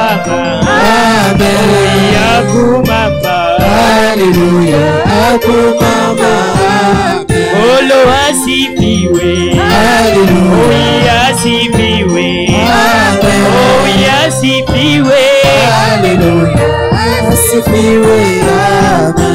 mama. Amen. Aku mama. Hallelujah. Aku mama. Amen. Olo asifiwe. Hallelujah. Asifiwe. Amen. Asifiwe. Hallelujah. Asifiwe. Amen.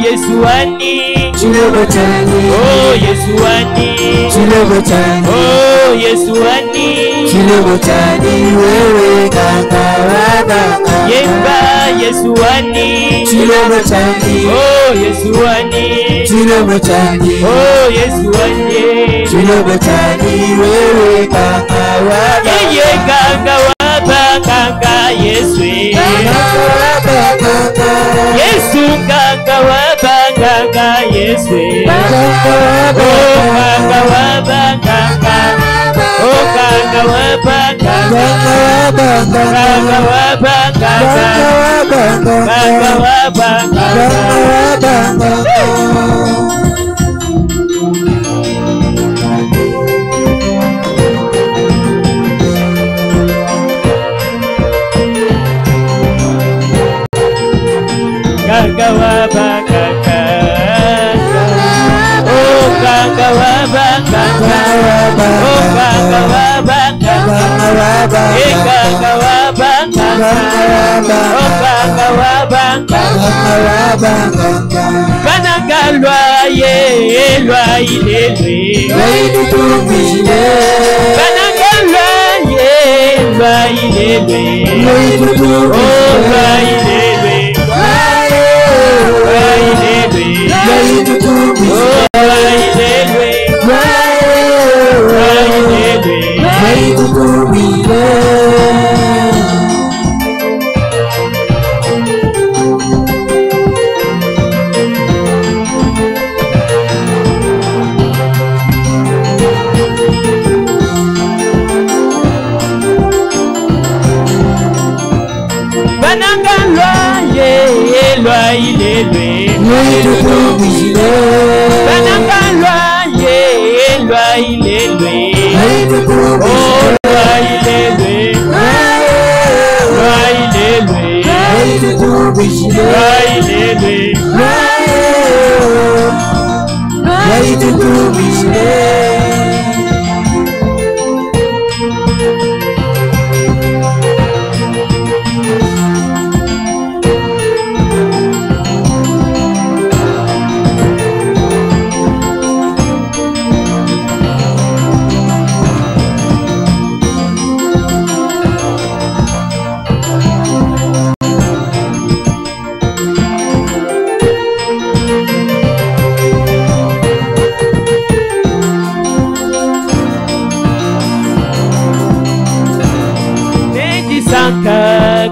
Yesu ani Chilebo chani. Oh Yesu ani Chilebo chani. Oh Yesu ani Chilebo chani. Wewe kaka wabaka. Yemba Yesu ani Chilebo chani. Oh Yesu ani Chilebo chani. Oh Yesu ani Chilebo chani. Wewe kaka wabaka. Ye kaka wabaka Yesu Yesu kaka wabaka Yesu Oh kaka wabaka Oh kaka wabaka Kaka wabaka Kaka wabaka Kaka wabaka Oh kaka wabaka Oh kaka wabaka Eh kaka wabaka Oh kaka wabaka Kanaka loye ilelwe Kanaka loye ilelwe Oh ilelwe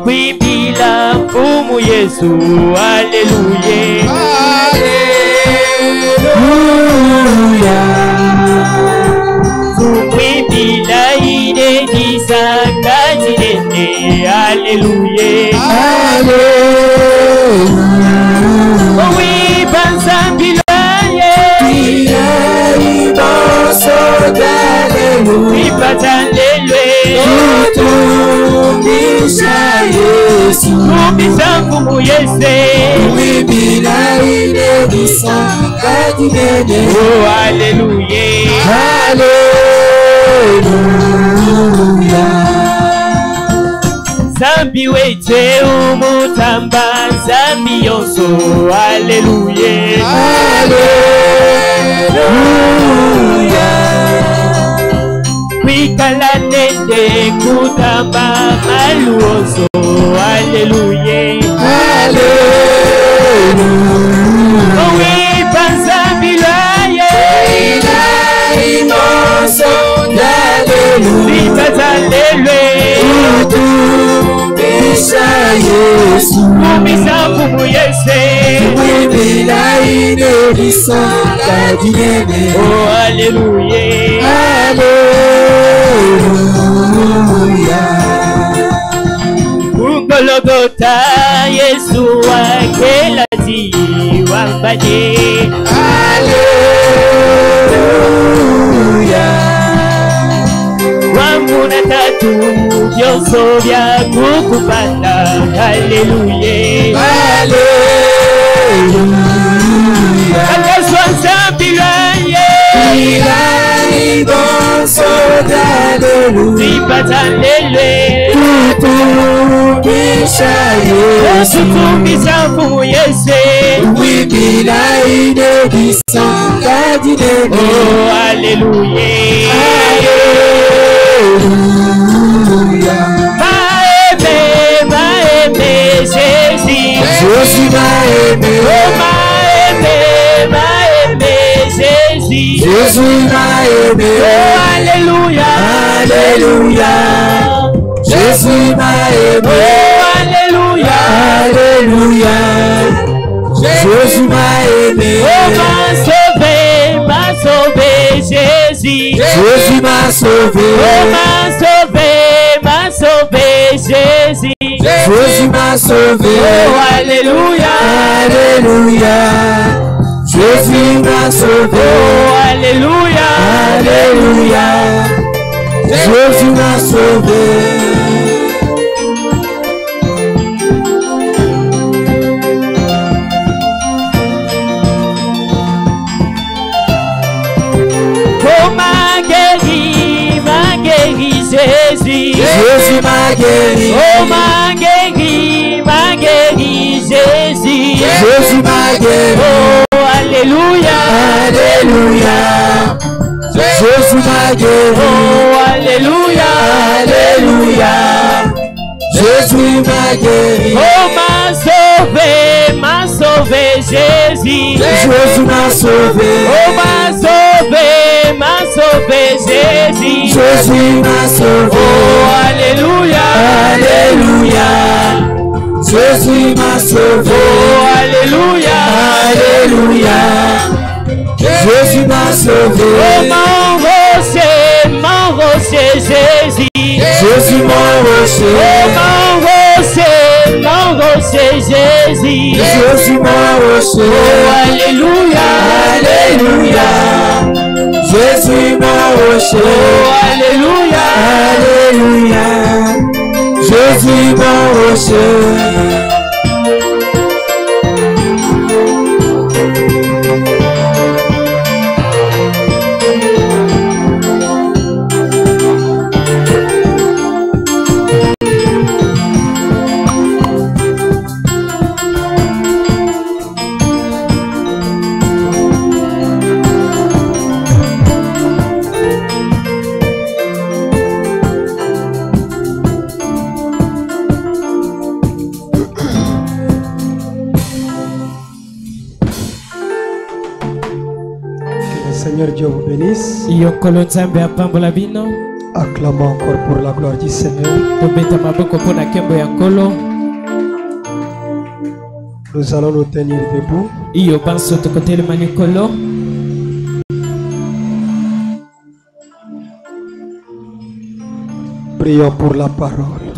Kwimbila mfumu Yesu haleluya haleluya Kwimbila ine disanga jinene haleluya haleluya Owi bansambilaye ibanso haleluya ipatandelwe Yesu Mubisangu Yese Wibila ine bisanga jinene Oh hallelujah Hallelujah Zambi weche umutamba Zambi yonso Hallelujah Hallelujah Kwikala nende kutamba maluoso Hallelujah Hallelujah Owi pansambilaye Inoso Hallelujah Lipatalelwe Utumbisha Yesu Umisa kumu Yese Wibila ine bisanga jinene Oh Hallelujah Hallelujah Golgotha Yesu Kelati wambanye. Alléluia. Wamuna tatu byonso bya kukupanda. Alléluia. Alléluia. Akaswa sambilaye. Ilani bonso d'alléluia. Zipatalele. Tutumisha Yesu. Tutumisha mfumu Yese. Wimila inebisa kadinene. Oh, alléluia. Alléluia. Maeme, Jésus. Jésus m'a aimé. Oh, maeme, Jésus. Jésus m'a aimé. Oh, alléluia. Alléluia. Jésus m'a aimé. Oh, alléluia. Alléluia. Jésus m'a aimé. Oh, m'a sauvé, Jésus. Jésus m'a sauvé. Oh, m'a sauvé, Jésus. Jésus m'a sauvé. Oh, alléluia. Alléluia. Jésus m'a sauvé. Oh, alléluia. Alléluia. Jésus m'a sauvé. Oh, m'a guéri, Jésus. Jésus m'a guéri. Oh, m'a guéri, Jésus. Jésus m'a guéri. Oh, alléluia. Alléluia. Jésus m'a guéri. Oh, alléluia. Alléluia. Jésus m'a guéri. Oh, m'a sauvé, Jésus. Jésus m'a sauvé. Oh, m'a sauvé, Jésus. Jésus m'a sauvé. Oh, alléluia. Alléluia. Jésus m'a sauvé. Oh, alléluia. Alléluia. Jésus m'a sauvé. Oh, mon rocher, Jésus. Jésus mon rocher. Oh, mon rocher, Jésus. Jésus mon rocher. Oh, alléluia. Alléluia. Jésus mon rocher. Oh, alléluia. Alléluia. Jésus mon rocher. Seigneur Dieu vous bénisse. Acclamons encore pour la gloire du Seigneur. Nous allons nous tenir debout. Prions pour la parole.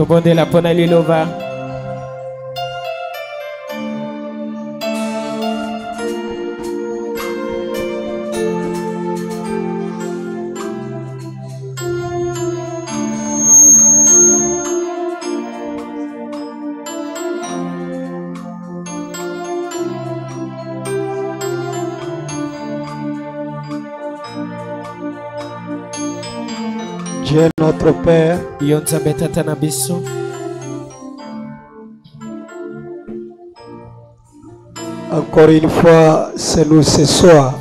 Dieu notre Père, encore une fois, c'est nous ce soir.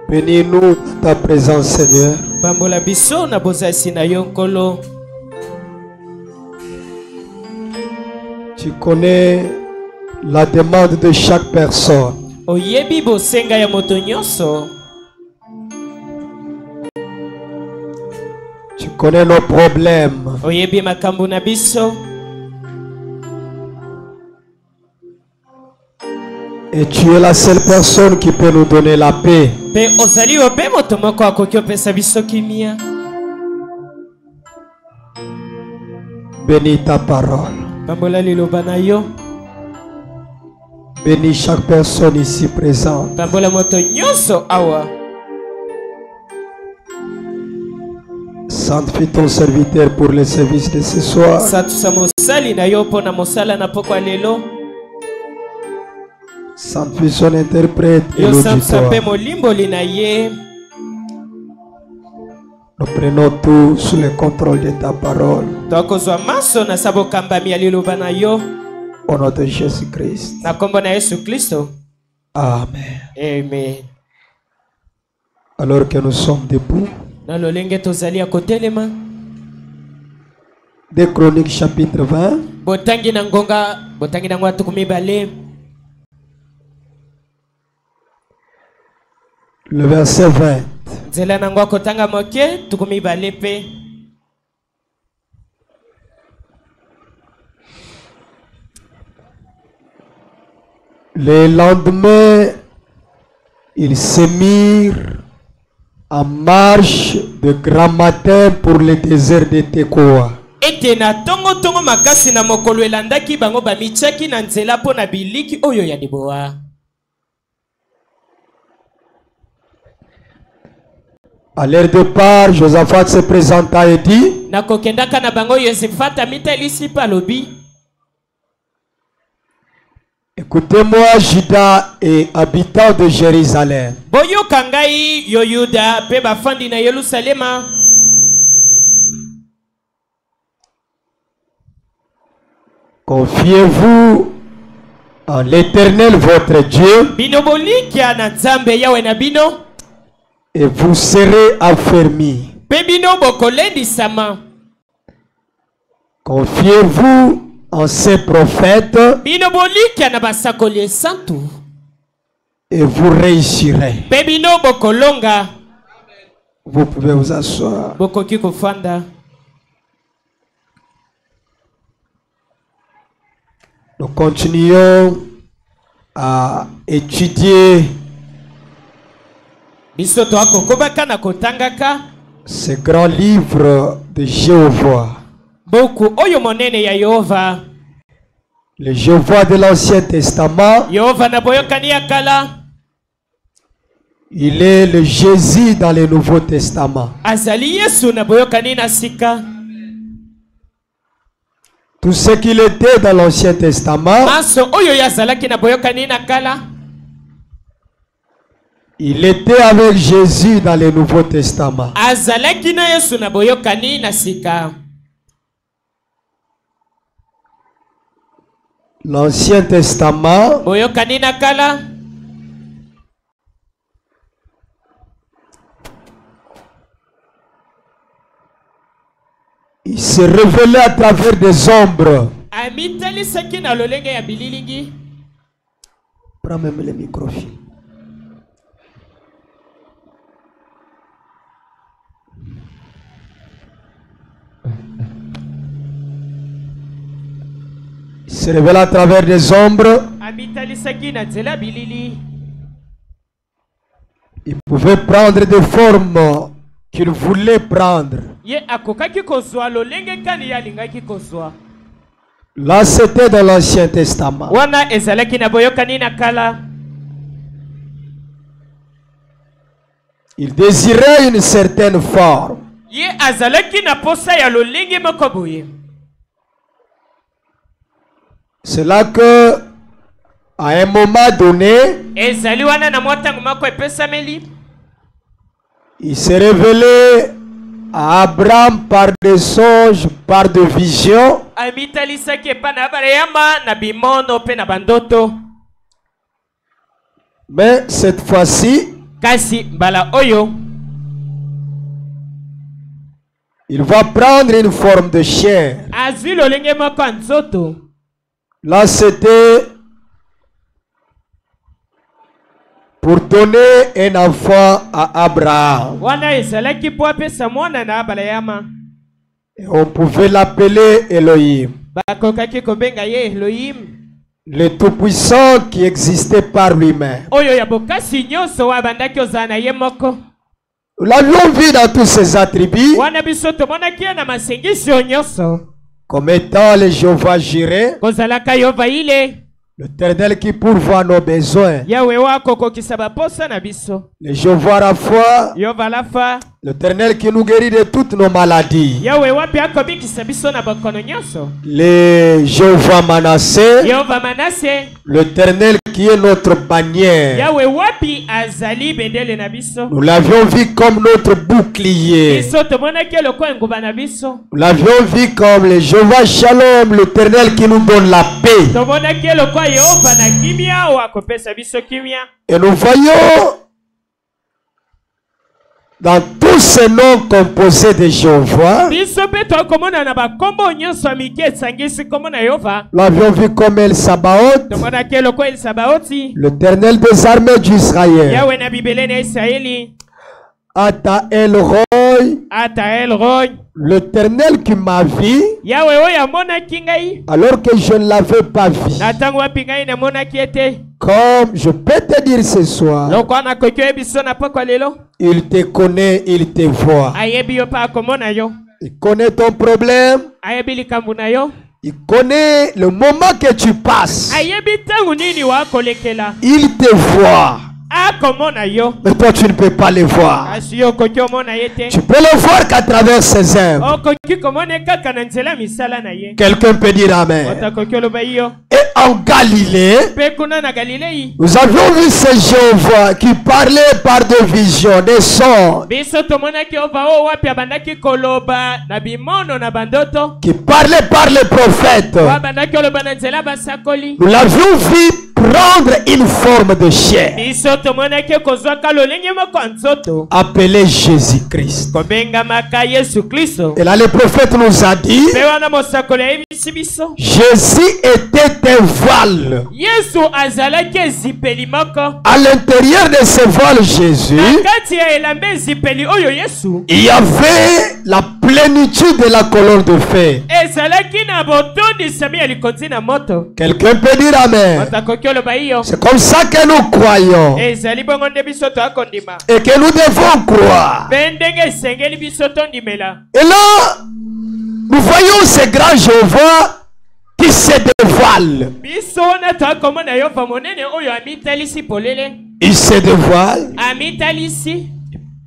Bénis-nous ta présence, Seigneur. Tu connais la demande de chaque personne. Tu connais nos problèmes. Et tu es la seule personne qui peut nous donner la paix. Bénis ta parole. Pambola liloba na yo. Bénis chaque personne ici présente. Pambola moto nyonso awa. Sanctifie ton serviteur pour le service de ce soir. Satusa mosali na yo pona mosala na poko lelo. Sanctifie son interprète et Yo satusa l'auditoire. pe molimbo lina ye. Nous prenons tout sous le contrôle de ta parole. Tokozwa maso na sabokambami ya liloba na yo. Au nom de Jésus-Christ. Na kombo na Yesu Kristo. Amen. Amen. Alors que nous sommes debout. Na lolenge tozali akotelema. Des Chroniques chapitre 20. Botangi na ngonga, botangi na ngwa tukumi bale. Le verset 20. Nzela na ngwa kotanga moke, tukumi bale pe. Le lendemain, ils se mirent en marche de grand matin pour le désert de Tekoa. Ete na tongo makasi na mokolo elandaki bango bamichaki na nzela po na biliki oyo ya liboa. À leur départ, Josaphat se présenta et dit: Na kokendaka na bango Yosefata mitalisi palobi. Écoutez-moi, Juda et habitants de Jérusalem. Boyo kangai yo Yuda pe bafandi na Yerusalema. Confiez-vous en l'Éternel votre Dieu Bino bolikia na Nzambe yawe na bino. et vous serez affermis. Pe bino bokolendi sama. Confiez-vous en ces prophètes Bino bolikia na basakoli santu. et vous réussirez. Pe bino bokolonga. Vous pouvez vous asseoir. Bokoki kofanda. Nous continuons à étudier Biso to akokobaka na kotangaka. ce grand livre de Jéhovah. Boku oyo monene ya Yehova. Le Jéhovah de l'Ancien Testament, Yehova na boyokani ya kala. il est le Jésus dans le Nouveau Testament. Azali Yesu na boyokani na sika. Tout ce qu'il était dans l'Ancien Testament, Maso oyo yazalaki na boyokani na kala. il était avec Jésus dans le Nouveau Testament. Azalaki na Yesu na boyokani na sika. L'Ancien Testament, Boyokani na kala. il se révélait à travers des ombres. Amitali saki na lolenge ya bililingi. Prends même le microphone. Il se révèle à travers des ombres. Amitali saki na nzela bilili. Il pouvait prendre des formes qu'il voulait prendre. Ye akokaki kozwa lolenge kani ya lingaki kozwa. Là, c'était dans l'Ancien Testament. Wana ezalaki na boyokani na kala. Il désirait une certaine forme. Ye azalaki na posa ya lolenge moko boye. C'est là que, à un moment donné, Ezali wana na mwatangu mako epesameli. il s'est révélé à Abraham par des songes, par des visions. Amitali saki epa na bareyama na bimono pe na bandoto. Mais cette fois-ci, Kasi mbala oyo. il va prendre une forme de chair. Azwi lolenge moko ya nzoto. Là, c'était pour donner un enfant à Abraham. Wana ezalaki po apesa mwana na bareyama. Et on pouvait l'appeler Elohim, Bakokaki kobenga ye Elohim. le Tout-Puissant qui existait par lui-même. Oyo ya bokasi nyonso wa bandaki ozala na ye moko. Nous l'avions vu dans tous ses attributs. Wana biso tomonaki ye na masengisi nyonso. comme étant le Jéhovah Jireh, kozalaka Yehova ile l'Éternel qui pourvoit nos besoins, Yawe wako kokisa baposa na biso, le Jéhovah Rapha, Yehova Lafa, l'Éternel qui nous guérit de toutes nos maladies, Yawe wapi akobikisa biso na bokono nyonso, le Jéhovah Manassé, Yehova Manase, l'Éternel qui est notre bannière. Yawe wapi azali bendele na biso, Nous l'avions vu comme notre bouclier. biso tomonaki eloko nguba na biso, Nous l'avions vu comme le Jéhovah Shalom, l'Éternel qui nous donne la paix. tomonaki eloko Yehova na kimia o akopesa biso kimia. Et nous voyons dans tous ces noms composés de Jéhovah, Biso pe tokomona na bakombo nyonso mike esangisi kombo na Yehova, nous l'avions vu comme El Sabaoth, tomonaki eloko El Sabaoti, l'Éternel des armées d'Israël, Yawe na bibele na Israeli, Ata El Roy, ata El Roy, l'Éternel qui m'a vu Yawe oyo amonaki ngai alors que je ne l'avais pas vu. na ntango wapi ngai namonaki ete. Comme je peux te dire ce soir, Loko nakoki oyebi biso na pokwa lelo, il te connaît, il te voit. ayebi yo mpe akomona yo, Il connaît ton problème, ayebi likambo na yo, il connaît le moment que tu passes. ayebi ntango nini wakolekela, Il te voit, akomona yo, mais toi tu ne peux pas le voir. kasi yo okoki omona ye te, Tu peux le voir qu'à travers ses œuvres. okoki komona kaka na nzela misala na ye. Quelqu'un peut dire Amen. Otakoki oloba yo. Et en Galilée, Mpe kuna na Galilei, nous avions vu ce Jéhovah qui parlait par des visions, des sons, biso tomonaki Yehova oyo wapi abandaki koloba na bimono na bandoto, qui parlait par les prophètes. oyo abandaki oloba na nzela basakoli. Nous l'avions vu prendre une forme de chien, Biso tomonaki kozwaka lolenge moko ya nzoto, appelé Jésus-Christ. kobengamaka Yesu Kristo. Et là, le prophète nous a dit, Mpe wana mosakoli ayebisi biso, Jésus était un voile. Yesu azalaki ezipeli moko. À l'intérieur de ce voile, Jésus, Na kati ya elamba ezipeli oyo Yesu, il y avait la plénitude de la colonne de feu. ezalaki na botondisami ya likonzi na moto. Quelqu'un peut dire Amen. Otakoki oloba iyo. C'est comme ça que nous croyons Ezali bongo nde biso toakondima. et que nous devons croire. Mpe ndenge esengeli biso tondimela. Et là, nous voyons ce grand Jéhovah qui se dévoile. Biso wana toakomona Yehova monene oyo amitalisi polele. Il se dévoile, Amitalisi,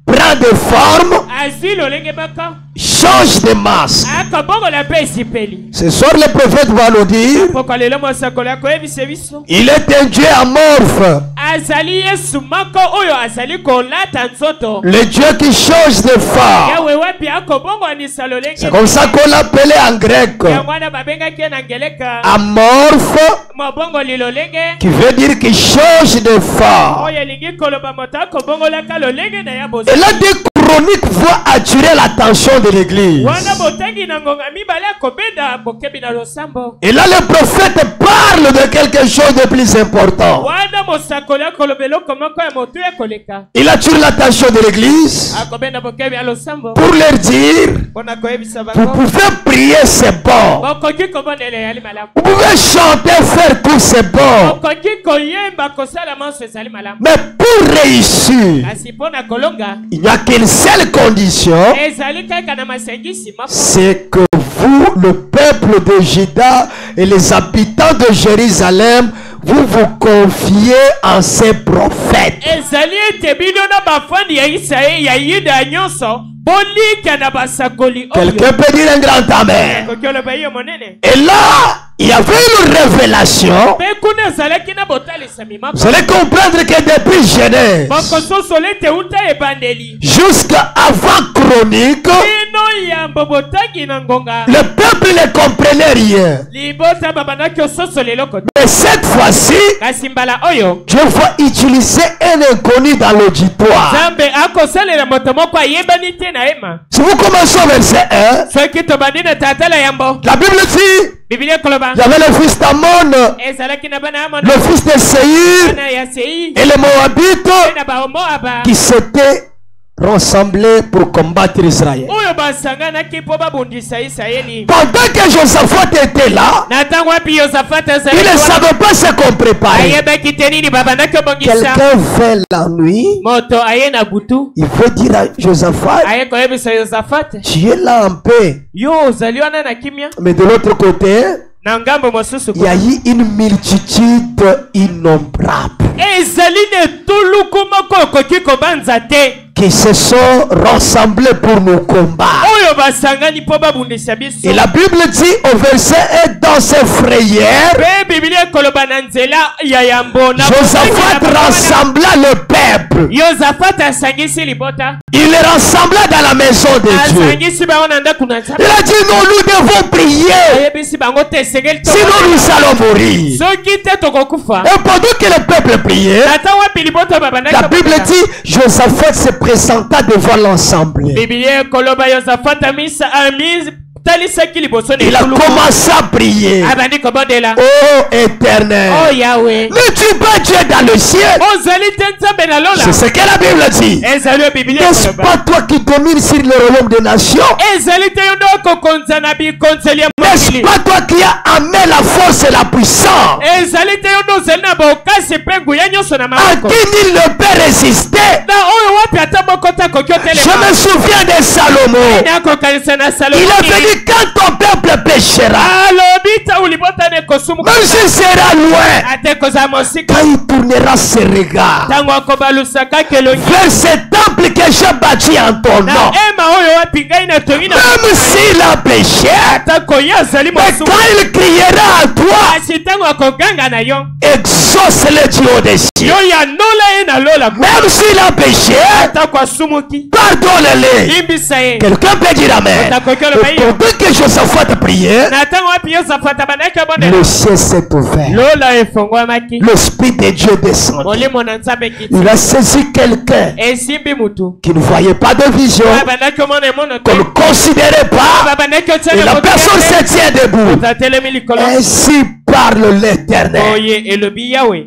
prend des formes, azwi lolenge moko, change de masse. akobongola mpe esipeli. Ce soir, le prophète va nous dire, Pokwa lelo mosakoli akoyebisa biso, il est un Dieu amorphe, azali Yesu moko oyo azali kolata nzoto. le Dieu qui change de forme. Yawe wapi akobongwanisa lolenge. C'est comme ça qu'on l'appelait en grec. Yango wana babengaki ye na ngeleka Amorphe, mobongoli lolenge, qui veut dire qu'il change de forme. oyo elingi koloba moto akobongolaka lolenge na ya Et bozo. là, des chroniques vont attirer l'attention de l'église. Wana botangi na ngonga mibale akobenda bokebi na losambo. Et là, le prophète parle de quelque chose de plus important. Wana mosakoli akoloba eloko moko ya motu ekoleka. Il attire l'attention de l'église Akobenda bokebi ya losambo. pour leur dire, Mpona koyebisa vous bango. pouvez prier, c'est bon. Bokoki kobondela eyali malamu. Vous pouvez chanter, faire tout, c'est bon. Bokoki koyemba kosala manso ezali malamu. Mais pour réussir, Kasi mpona kolonga, il n'y a qu'une seule condition, ezali kaka na masengisi moko. c'est que vous, le peuple de Juda et les habitants de Jérusalem, vous vous confiez en ces prophètes. Ezali ete bino na bafandi ya Israeli ya Yuda nyonso bolika na basakoli oyo. Quelqu'un peut dire un grand amen. Koki oloba iyo monene. Et là, il y avait une révélation. Mpe kuna ezalaki na botalisami moko. Vous allez comprendre que depuis Genèse Bokososolo ete uta ebandeli. jusqu'à avant Chronique, Bino yambo botangi na ngonga. le peuple ne comprenait rien. Libota babandaki ososolo eloko. Mais cette fois-ci, Kasi mbala oyo, Dieu va utiliser un inconnu dans l'auditoire. Nzambe akosalela moto moko ayebani te na ema. Si vous commencez au verset 1, Soki tobandi na tatala yambo, la Bible dit, Biblia koloba il y avait le fils d'Amon, ezalaki na bana Amon, le fils de Séir bana ya Sei, et les Moabites na baomoaba qui s'étaient rassemblés pour combattre Israël. oyo basanganaki mpo babundisa Isiraeli. Pendant que Josaphat était là, na ntango wapi Yosafat azali il ne savait pas ce qu'on préparait. ayebaki te nini babandaki obongisa. Quelqu'un fait la nuit, moto aye na butu il veut dire à Josaphat, aye koyebisa Yosafat, tu es là en paix. yo ozali wana na kimia. Mais de l'autre côté, na ngambo mosusu il y a eu une multitude innombrable ezali ne tuluku moko okoki kobanza te qui se sont rassemblés pour nous combattre. oyo basangani mpo babundisa biso. Et la Bible dit au verset 1, dans ses frayeurs, mpe biblia ekoloba na nzela ya yambo na Josaphat rassembla le peuple. Yosafat asangisi libota, Il les rassembla dans la maison de Dieu. asangisi bango na ndako na Nzambe. Il a dit, non, nous devons prier, ayebisi bango te esengeli sinon nous allons mourir. soki te tokokufa. Et pendant que le peuple priait, ata wapi libota babandaki la Bible dit, Josaphat se présenta devant l'ensemble. biblia ekoloba Yosafat talisaki liboso na Il a etuluku. commencé à prier. abandi kobondela, Ô Éternel, o Yawe, n'es-tu pas Dieu dans le ciel? ozali te Nzambe na lola. C'est ce que la Bible dit. ezali oyo biblia N'est-ce ekoloba. pas toi qui domines sur le royaume des nations? ezali te yo nde okokonza na bikonzeli ya N'est-ce mokili. pas toi qui as amené la force et la puissance? ezali te yo nde ozali na bokasi mpe nguya nyonso na À maboko. qui nul ne peut résister? na oyo wapi ata moko te akoki Je otelema. me souviens de Salomon. nakokanisa na Il a Salomoni. dit quand ton peuple péchera, alobi ta ulibota ne kosumuka même s'il sera loin, ate kozala mosika quand il tournera ses regards ntango akobalusaka kelongi vers ce temple que j'ai bâti en ton na nom, ema oyo wapi ngai natongi na même s'il a péché, ata koya azali mais mosumu. quand il criera à toi, kasi ntango akoganga na yo exauce-le du haut des cieux. yo yanola ye na lola Même s'il a péché, ata asumuki pardonne-le. limbisa ye. Quelqu'un peut dire amen. Et pendant que Josaphat priait, na ntango wapi Yosafat abandaki abondela le ciel s'est ouvert. lola efongwamaki, L'Esprit de Dieu descend. molimo na Nzambe ekiti Il a saisi quelqu'un esimbi mutu qui ne voyait pas de vision, abandaki omona emono te qu'on ne considérait pas, babandaki et otiaka la personne se tient debout. otatelemi likolo. Ainsi parle l'Éternel. oye elobi yawe.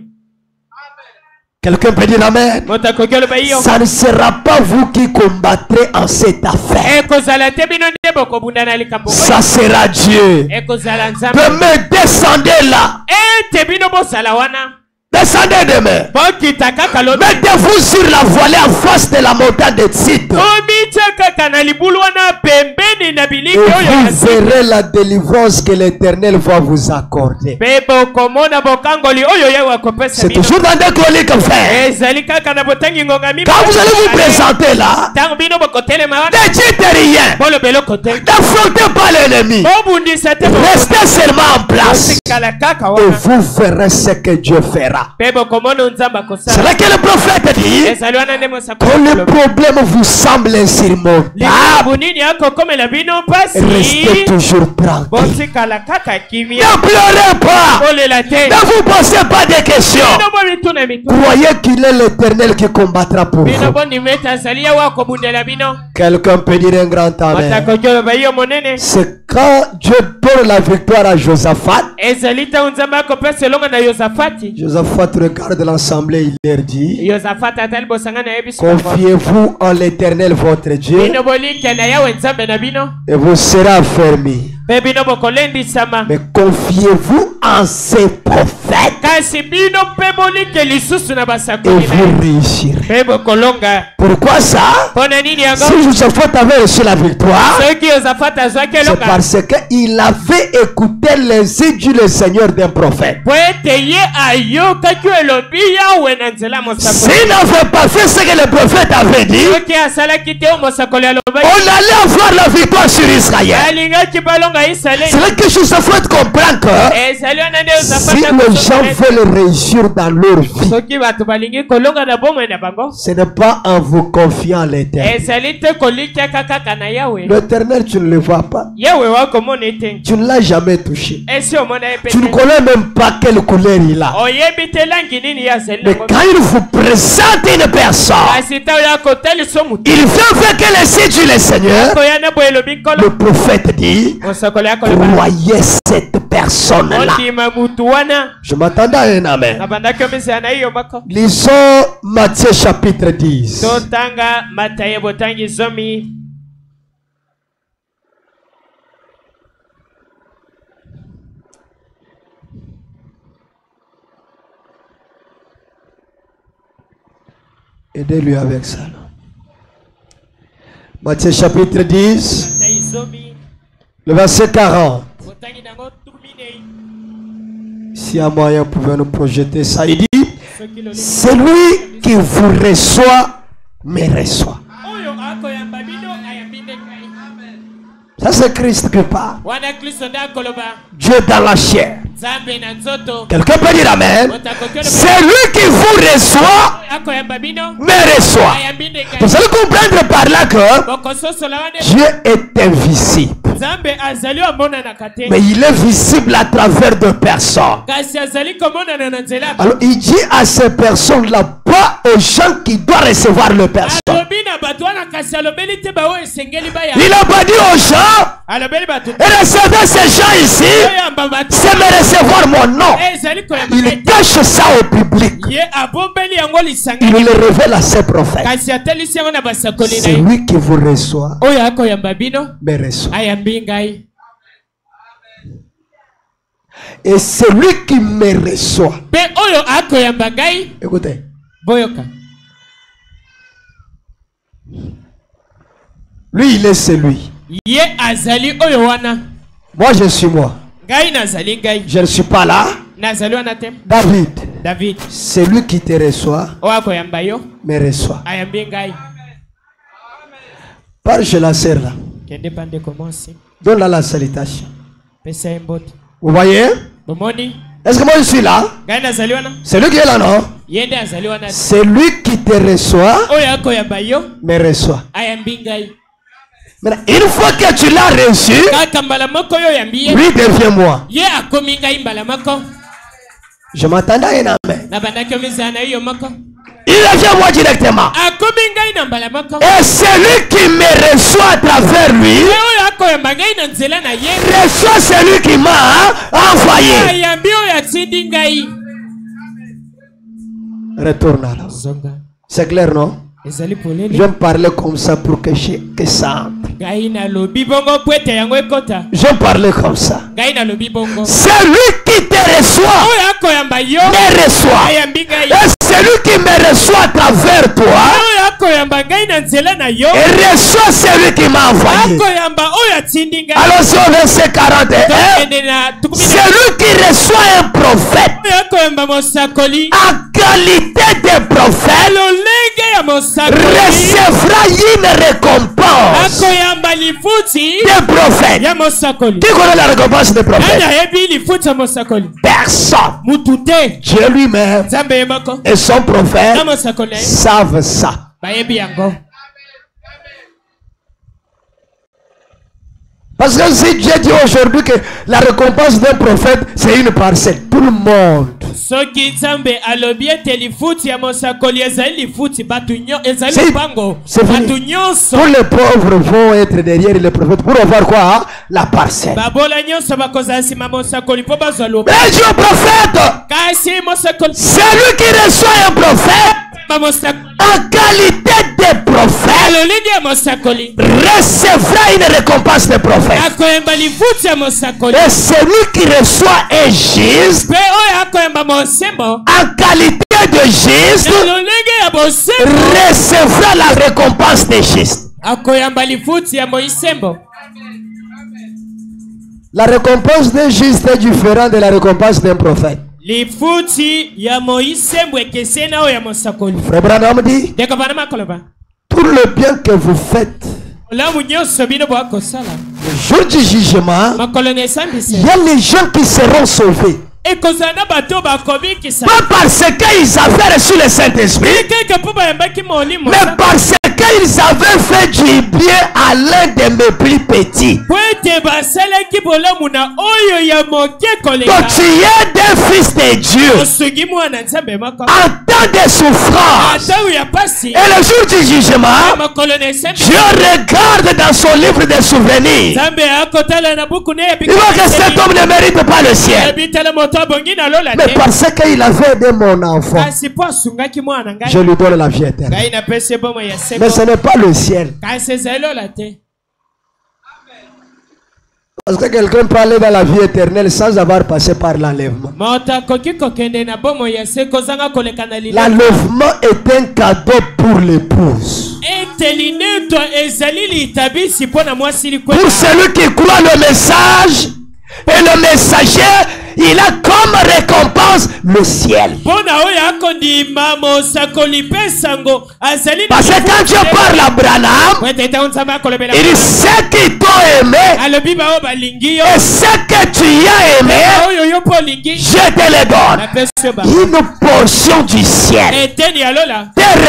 Quelqu'un peut dire amen. moto akoki oloba yo Ça ne sera pas vous qui combattrez en cette affaire. ekozala te bino nde bokobunda na likambo oyo. Ça sera Dieu. ekozala Nzambe Demain, descendez là. ete bino bozala wana Descendez demain. bokita kaka lobi Mettez-vous sur la vallée en face de la montagne de Tite. omitya kaka na libulu wana pembeni na Et biliki oyo ya vous verrez la délivrance que l'Éternel va vous accorder. mpe bokomona bokangoli oyo yawe akopesa C'est bino. toujours dans des chroniques frère. ezali kaka na botangi ngonga Quand vous allez vous présenter là, ntango bino bokotelema wana ne dites rien. bolobela okote N'affrontez pas l'ennemi. bobundisa te Restez seulement en place. bosikala kaka Et wana vous verrez ce que Dieu fera. mpe bokomona Nzambe C'est akosala. là que le prophète dit, ezali wana nde mosako quand le problème vous semble insurmontable, likambo nini akokomela bino restez mpasi toujours tranquille. bosikala kaka kimia Ne pleurez pas. bolela te Ne vous posez pas de questions. bino bomituna mitu Croyez qu'il est l'Éternel qui combattra pour bino vous. bondima ete azali yawe akobundela bino. Quelqu'un peut dire un grand moto amen. akoki oloba yo monene C'est quand Dieu donne la victoire à Josaphat. ezali ntango Nzambe akopesa elongo na Yosafati. Josaphat regarde l'assemblée, il leur dit, Yosafati atali bosanga na ye biso confiez-vous en l'Éternel votre Dieu bino bolinke na yawe Nzambe na bino et vous serez affermis. mpe bino bokolendisama. Mais confiez-vous en ces prophètes kasi bino mpe bolinke lisusu na et basakoli na vous ye réussirez. mpe bokolonga. Pourquoi ça? mpona nini yango Si Josaphat avait reçu la victoire, soki Yosafati azwaki c'est elonga parce qu'il avait écouté les idées du Seigneur d'un prophète. po ete ye ayokaki elobi yawe na nzela mosakoli. S'il n'avait pas fait ce que le prophète avait dit, soki asalaki te o mosakoli alobaki on allait avoir la victoire sur Israël. alingaki balonga Israele. C'est là que Josaphat comprend que ezali wana nde si Yosafati les gens veulent réussir dans leur vie, soki bato balingi kolonga na bomoi na bango ce n'est pas en vous confiant en l'Éternel. ezali te kolikiaka kaka na yawe. L'Éternel, tu ne le vois pas. yawe wakomona ete Tu ne l'as jamais touché. esi omona ye Tu ne pete connais même pas quelle couleur il a. oyebi te langi nini ye azali Mais nango. quand il vous présente une personne, kasi ntango ya kotalisa motu il vient faire que les signes du Seigneur. koya na boye elobi nkolo Le prophète dit, mosakoli akoloba croyez cette personne-là. ondima mutu wana Je m'attendais à un amen. nabandaki omisa na iyo moko. Lisons Matthieu chapitre 10. Totanga Matayo botangi zomi. Aidez-lui avec ça. Matthieu chapitre 10, Matayo zomi. le verset 40. Botangi nango tuminei. Si à moyen, vous pouvez nous projeter ça. Il dit, Soki lolenge. celui qui vous reçoit, me reçoit. Oyo akoyamba bino ayambinde ngai. Ça c'est Christ qui parle. Wana Kristo nda koloba. Dieu dans la chair. Nzambe na nzoto. Quelqu'un peut dire amen. Celui qui vous reçoit, Akoyamba bino me reçoit. ayambinde ngai. Vous allez comprendre par là que Bokososola wane. Dieu est invisible. Nzambe azali omonana kate. Mais il est visible à travers deux personnes. Kasi azali komonana na nzela. Alors il dit à ces personnes-là, pas aux gens qui doivent recevoir le personne. Alobi na bato wana kasi alobeli te baoyo esengeli baya. Il n'a pas dit aux gens, Alobeli bato. recevez ces gens ici, Oyamba bato. c'est me recevoir mon nom. Ezali koyamba Il ngai. cache ça au public. Ye abombeli yango lisanga. Il le révèle à ses prophètes. Kasi atelisi yango na basakoli na C'est ye. lui qui vous reçoit, Oyo akoyamba bino me reçoit. ayambi ngai. Et celui qui me reçoit, Pe oyo akoyamba ngai écoutez, boyoka. lui il est celui. Ye azali oyo wana. Moi je suis moi. Ngai nazali ngai. Je ne suis pas là. Nazali wana te. David, David. celui qui te reçoit, Oyo akoyamba yo me reçoit. ayambi ngai. Parle chez la sœur là. Kende pande komonsi. Donne-la la salutation. Pesa ye mbote. Vous voyez? Bomoni. Est-ce que moi je suis là? Ngai nazali wana. C'est lui qui est là, non? Ye nde azali wana. Celui qui te reçoit, Oyo akoyamba yo me reçoit. ayambi ngai. Maintenant, une fois que tu l'as reçu, Kaka mbala moko yo yambi ye. lui devient moi. Ye akomi ngai mbala moko. Je m'attendais à un amen. Nabandaki omisa na iyo moko. Il devient moi directement. Akomi ngai na mbala moko. Et celui qui me reçoit à travers lui, Ye oyo akoyamba ngai na nzela na ye. reçoit celui qui m'a envoyé. Ayambi oyo atindi ngai. Retourne alors. Zonga. C'est clair, non? Ezali Je polele. vais me parler comme ça pour que ça entre. Ngai na lobi bongo pwete yango ekota. Je vais me parler comme ça. Ngai na lobi bongo. Celui qui te reçoit, Oyo akoyamba yo me reçoit. ayambi ngai. Et celui qui me reçoit à travers toi, Oyo akoyamba ngai na nzela na yo. et reçoit celui qui m'a envoyé. Akoyamba oyo atindi ngai. Alors, au verset 41, Kende na tukumi na celui qui reçoit un prophète oyo akoyamba mosakoli. en qualité de prophète Lolenge ya mosakoli. recevra une récompense Akoyamba lifuti de prophète. ya mosakoli. Qui connaît la récompense de Nani prophète? ayebi lifuti ya mosakoli? Personne. Mutu te. Dieu lui-même Nzambe ye moko. et son prophète Na mosakoli na ye. savent ça. Bayebi yango. Parce que si Dieu dit aujourd'hui que la récompense d'un prophète, c'est une parcelle, tout le monde. Soki Nzambe alobi ete lifuti ya mosakoli ezali lifuti batu nyo ezali C'est- pango c'est fini. batu nyonso Tous les pauvres vont être derrière les prophètes pour avoir quoi? Hein? La parcelle. babola nyonso bakozala nsima mosakoli mpo bazwa loba. Mais Dieu prophète, Kasi mosakoli celui qui reçoit un prophète bamosakoli en qualité de prophète alolenge ya mosakoli recevra une récompense de prophète. akoyemba lifuti ya mosakoli Et celui qui reçoit un juste mpe oyo akoyemba mosembo en qualité de juste na lolenge ya bosembo recevra la récompense de juste. akoyamba lifuti ya moisembo. La récompense d'un juste est différente de la récompense d'un prophète. lifuti ya moisembo ekeseni na oyo ya mosakoli. Frère Branham dit, ndeko bana makoloba tout le bien que vous faites, olamu nyonso bino bwakosala le jour du jugement, makolo na il esambisi y a les gens qui seront sauvés. ekozala na bato bakobikisa Pas parce qu'ils avaient reçu le Saint-Esprit, keke mpo bayambaki molimo mais parce qu'ils avaient fait du bien à l'un de mes plus petits. Donc tu es des fils de Dieu. En temps de souffrance et le jour du jugement, Dieu regarde dans son livre de souvenirs. Il voit que cet homme ne mérite pas le ciel. Mais parce qu'il avait aidé mon enfant, je lui donne la vie éternelle. Mais ce n'est pas le ciel. Parce que quelqu'un peut aller dans la vie éternelle sans avoir passé par l'enlèvement. L'enlèvement est un cadeau pour l'épouse. Pour celui qui croit le message, et le messager, il a comme récompense le ciel. Parce que quand Dieu parle à Branham, il dit ce qui t'ont aimé et ce que tu as aimé, je te le donne. Une portion du ciel t'est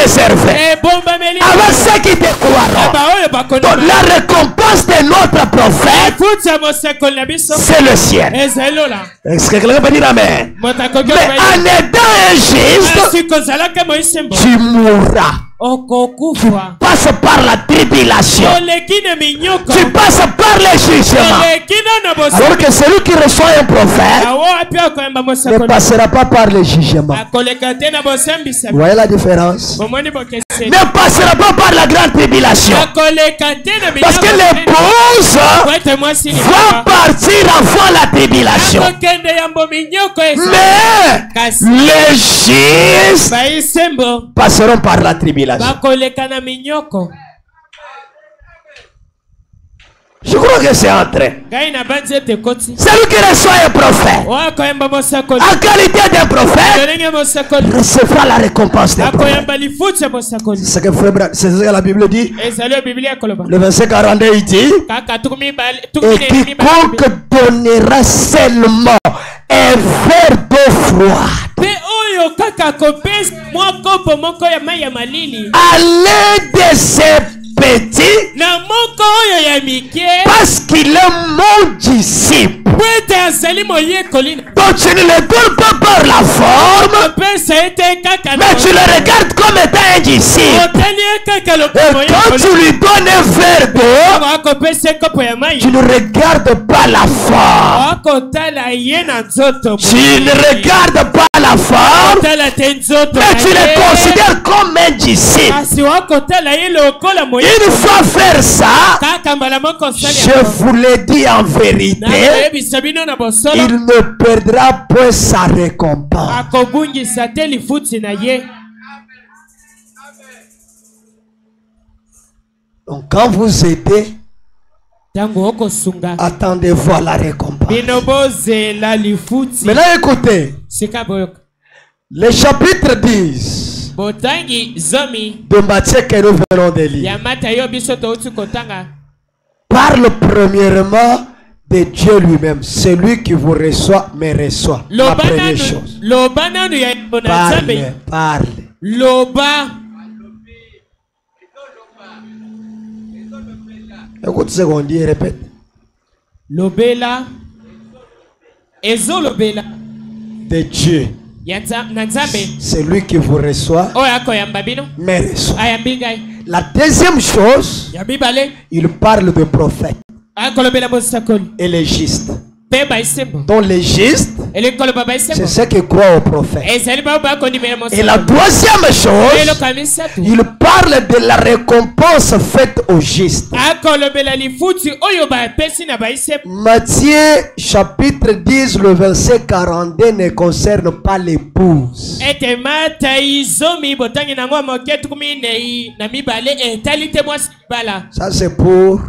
réservée avec ceux qui te croiront. Donc la récompense de notre prophète, c'est le ciel. Est-ce que quelqu'un peut dire amen? Mais en étant injuste, tu mourras. Tu passes par la tribulation. Tu passes par les jugements. Alors que celui qui reçoit un prophète ne passera pas par les jugements. Vous voyez la différence? Ne passera pas par la grande tribulation. Parce que l'épouse va partir avant la tribulation. Mais les justes passeront par la tribulation. Je crois que c'est entré. Celui qui reçoit un prophète, en qualité d'un prophète, recevra la récompense d'un prophète. C'est ce que la Bible dit. Le verset 42, il dit: et quiconque donnera seulement un verre d'eau froide à l'aide de ses petits, parce qu'il est mon disciple. Donc tu ne le donnes pas par la forme, mais tu le regardes comme étant un disciple. Et quand tu lui donnes un verre d'eau, tu ne regardes pas la forme. Tu ne regardes pas la forme, mais tu le considères comme un disciple. Une fois faire ça, je vous le dis en vérité, il ne perdra point sa récompense. Donc quand vous aidez, attendez voir la récompense. Maintenant écoutez, le chapitre 10 de Matthieu que nous venons de lire parle premièrement de Dieu lui-même. Celui qui vous reçoit me reçoit. La première chose. Parle. Écoute ce qu'on dit et répète. Lobela. Ezolobela. De Dieu. Celui qui vous reçoit me reçoit. La deuxième chose, il parle de prophète et les justes. Donc les justes, c'est ceux qui croient au prophète. Et la troisième chose, il parle de la récompense faite aux justes. Matthieu chapitre 10, le verset 42 ne concerne pas l'épouse. Ça c'est pour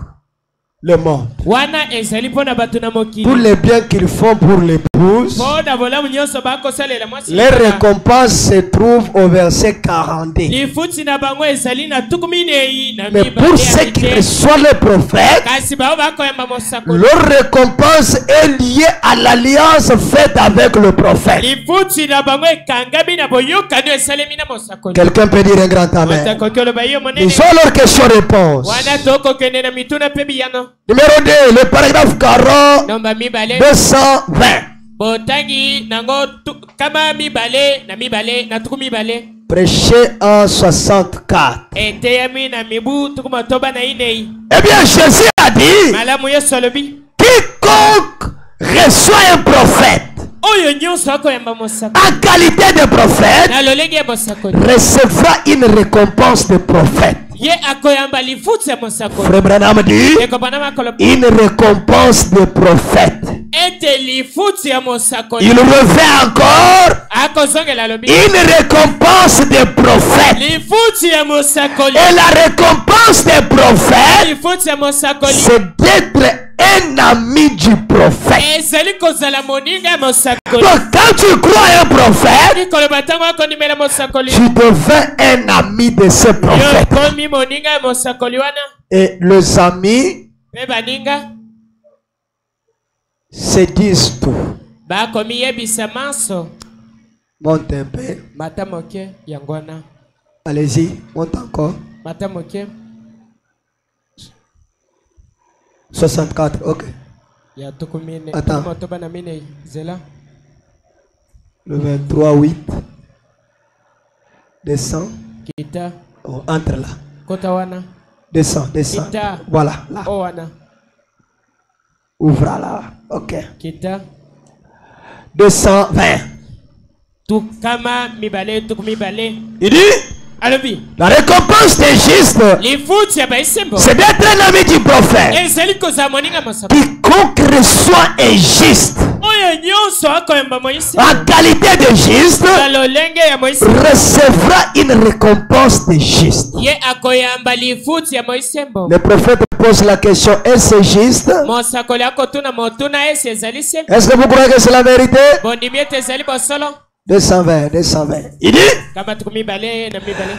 le monde. Wana ezali pona batu na mokili. Tous les biens qu'ils font pour l'épouse, Pona bolamu nyonso bakosalela mwasi. les récompenses se trouvent au verset 42. Lifuti na bango ezali na tukuminei na Mais mibale. pour ceux qui reçoivent le prophète, Kasi bao bakoyamba mosako. leur récompense est liée à l'alliance faite avec le prophète. Lifuti na bango ekangami na boyokano esalemi na mosako. Quelqu'un peut dire un grand amen. Ils ont leur question-réponse. Wana toko kende na mituna pe biyano. Numéro 2, le paragraphe 40, Nomba mibale. 220. Botangi nango kama mibale na mibale na tuku mibale. Prêché en 64. Eteyami na mibu tuku motoba na inei. Eh bien, Jésus a dit, Malamu yesu alobi. quiconque reçoit un prophète Oyo nyonso akoyamba mosako. en qualité de prophète Na lolenge ya mosako. recevra une récompense de prophète. Ye akoyamba lifuti ya mosako. Frère Branham dit, Ekopana makolo. une récompense de prophète. Ete lifuti ya mosako. Il revient encore, Akozongela lobi. une récompense de prophète. Lifuti ya mosako. Et la récompense des prophètes, Lifuti ya mosako. c'est d'être un ami du prophète. Ezali kozala moninga ya mosako. Donc quand tu crois à un prophète, Nikolo batango akonimela mosako. tu deviens un ami de ce prophète. Yo komi moninga ya mosako wana. Et les amis Pe baninga se disent tout. bakomi yebisa manso. Monte un peu. Mata moke yangwana. Allez-y, monte encore. Mata moke 64, ok. ya tukumine. Attends. Motoba na mine zela. Le 23, 8. Descends. Kita Oh, entre là. kota wana. Descends, descends. Kita. Voilà, là. O wana. Ouvre là. Ok. Kita 220. tukama mibale tukumibale. Il dit, Alobi. la récompense des justes, Lifuti ya baisembo. c'est d'être un ami du prophète. Ezali kozala moninga mosako. Quiconque reçoit un juste Oyo nyonso akoyamba moisi. en qualité de juste Na lolenge ya moisi. recevra une récompense de juste. Ye akoyamba lifuti ya moisembo. Le prophète pose la question, est-ce juste? Mosakoli akotuna motuna esi ezali sembo. Est-ce que vous croyez que c'est la vérité? Bondimi ete ezali bosolo. 220, 220. Il dit, Kama tukumibale na mibale.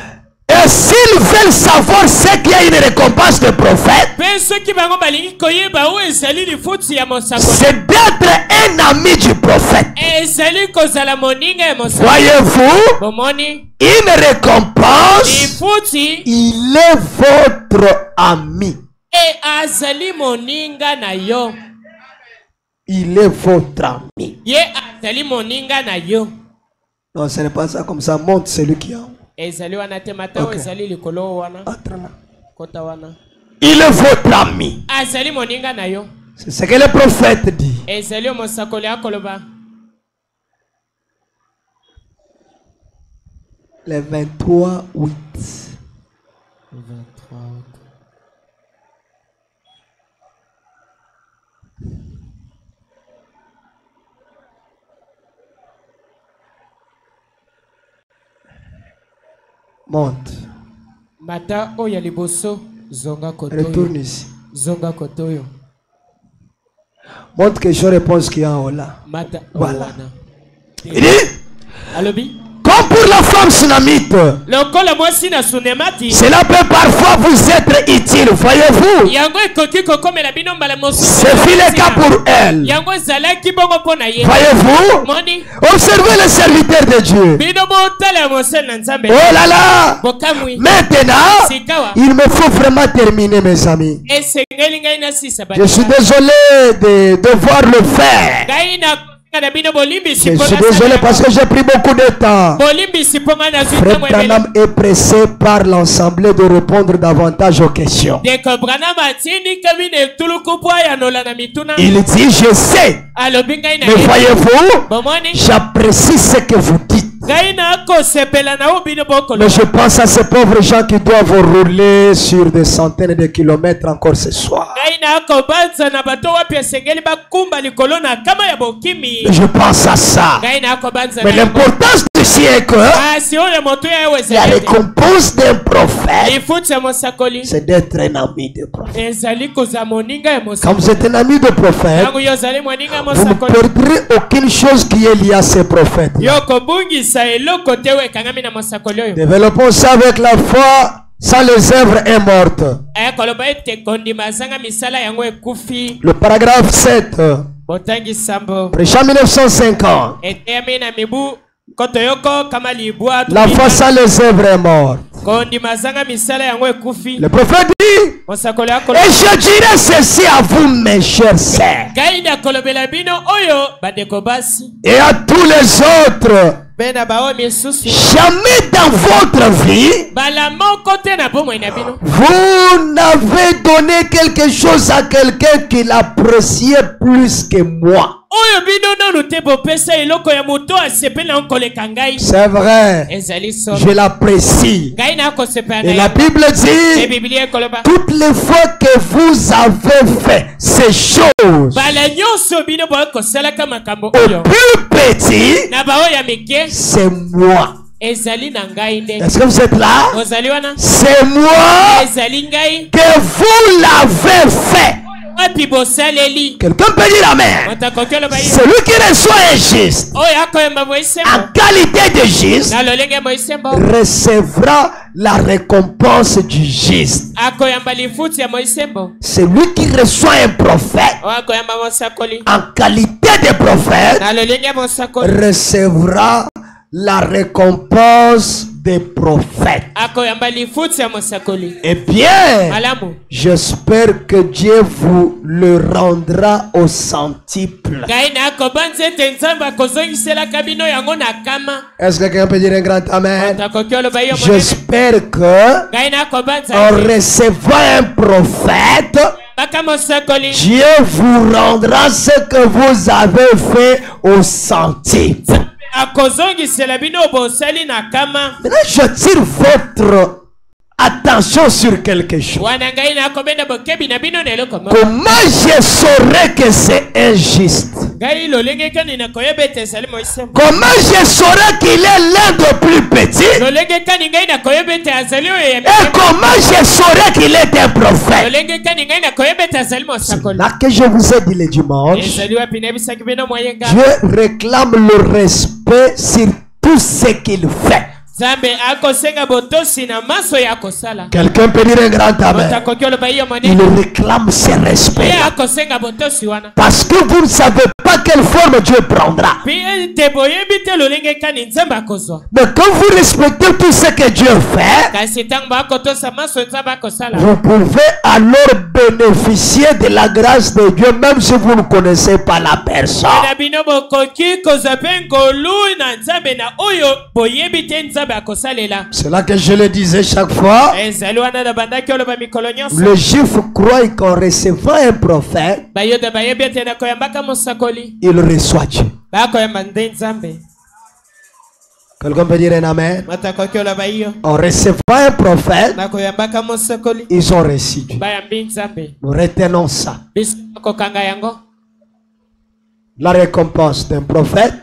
et s'ils veulent savoir ce qu'il y a une récompense de prophète, Pe soki bango balingi koyeba oyo ezali lifuti ya mosakoli. c'est d'être un ami du prophète. Ezali kozala moninga ya mosakoli. Voyez-vous, Bomoni. une récompense, Lifuti il est votre ami. azali moninga na yo. Il est votre ami. Ye azali moninga na yo. Non, ce n'est pas ça comme ça. Monte celui qui est en haut. Ezali wana te mata Ok. ezali likolo wana. Entre là. Kota wana. Il est votre ami. Azali moninga na yo. C'est ce que le prophète dit. Ezali mosakoli akoloba. Les 23, 8. 23. Monte. Mata oya liboso zonga kotoyo. Retourne ici. Zonga kotoyo. Montre que je réponds ce qu'il y a en haut là. Mata Voilà. wana. Il dit, Alobi. comme pour la femme sunamite, Lokola mwasi na sunemati. cela peut parfois vous être utile, voyez-vous. Yango ekoki kokomela bino mbala mosusu. Ce fut le cas pour elle. Yango ezalaki bongo mpo na ye. Voyez-vous, Moni. observez les serviteurs de Dieu. Bino botala ya mosele na Nzambe. Oh là là. Bokamwi. Maintenant, Sikawa. il me faut vraiment terminer, mes amis. Esengeli ngai na sisa Je suis désolé de devoir le faire. ngai na na bino bolimbisi Je mpo suis nasala désolé yango. parce que j'ai pris beaucoup de temps. Bolimbisi mpo ngai nazwi Frère ntango ebele. Branham est pressé par l'Assemblée de répondre davantage aux questions. Deko Branham atindika bino etuluku mpo ayanola na mituna. Il dit, je sais, Alobi ngai na mais ye. voyez-vous, Bomoni. j'apprécie ce que vous dites. Ngai nakosepela na o bino bokolo. Mais je pense à ces pauvres gens qui doivent rouler sur des centaines de kilomètres encore ce soir. Ngai nakobanza na bato wapi esengeli bakumba likolo na kama ya bokimi. Je pense à ça. Ngai nakobanza Mais na yango. l'importance de ceci est que la récompense d'un prophète, c'est d'être un ami de prophète. Quand vous êtes un ami de prophète, vous ne perdrez aucune chose qui est liée à ces prophètes. Développons ça avec la foi. Sans les œuvres est morte. Le paragraphe 7. Prêchant 1950. La foi sans les œuvres est morte. Le prophète dit, et je dirai ceci à vous, mes chers sœurs, et à tous les autres. Jamais dans votre vie, vous n'avez donné quelque chose à quelqu'un qui l'appréciait plus que moi. C'est vrai, je l'apprécie. Et la Bible dit, toutes les fois que vous avez fait ces choses au plus petit, c'est moi. Est-ce que vous êtes là? C'est moi que vous l'avez fait. Quelqu'un peut dire amen. Celui qui reçoit un juste en qualité de juste recevra la récompense du juste. Celui qui reçoit un prophète en qualité de prophète recevra la récompense des prophètes. Eh bien, j'espère que Dieu vous le rendra au centuple. Est-ce que quelqu'un peut dire un grand amen? J'espère que en recevant un prophète, Dieu vous rendra ce que vous avez fait au centuple. Maintenant, j'attire votre attention sur quelque chose. Comment je saurais que c'est injuste? Comment je saurais qu'il est l'un des plus petits? Et comment je saurais qu'il est un prophète? C'est là que je vous ai dit le dimanche. Je réclame le respect sur tout ce qu'il fait. Quelqu'un peut dire un grand amen. Il réclame ce respect. Parce que vous ne savez pas quelle forme Dieu prendra. Mais quand vous respectez tout ce que Dieu fait, vous pouvez alors bénéficier de la grâce de Dieu même si vous ne connaissez pas la personne. C'est là que je le disais chaque fois. Le juif croit qu'en recevant un prophète, il reçoit Dieu. Quelqu'un peut dire un amen? En recevant un prophète, ils ont reçu Dieu. Nous retenons ça. La récompense d'un prophète,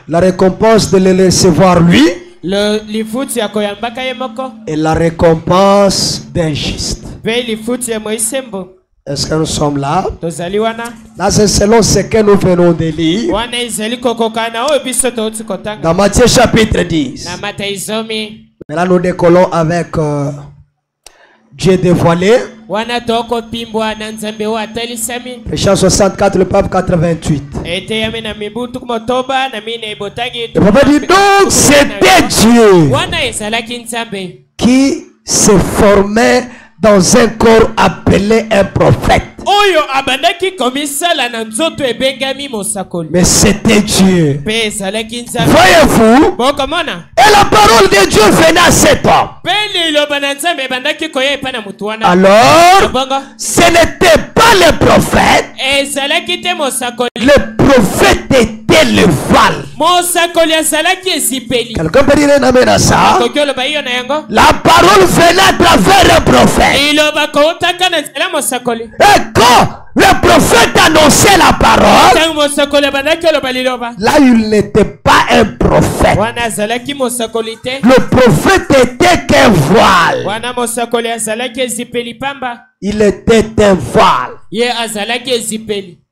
la récompense de le recevoir lui, et la récompense d'un juste. Est-ce que nous sommes là? Là, c'est selon ce que nous venons de lire. Dans Matthieu chapitre 10. Mais là, nous décollons avec Dieu dévoilé. Péchant 64, le pape 88. Le pape dit donc c'était Dieu qui se formait dans un corps appelé un prophète. Mais c'était Dieu. Voyez-vous? Et la parole de Dieu venait à cet homme. Alors, ce n'était pas le prophète. Le prophète était le Val. Quelqu'un peut dire un amen à ça? La parole venait à travers un prophète. Et quand le prophète annonçait la parole, Là, il n'était pas un prophète. Le prophète était qu'un voile. Il était un voile.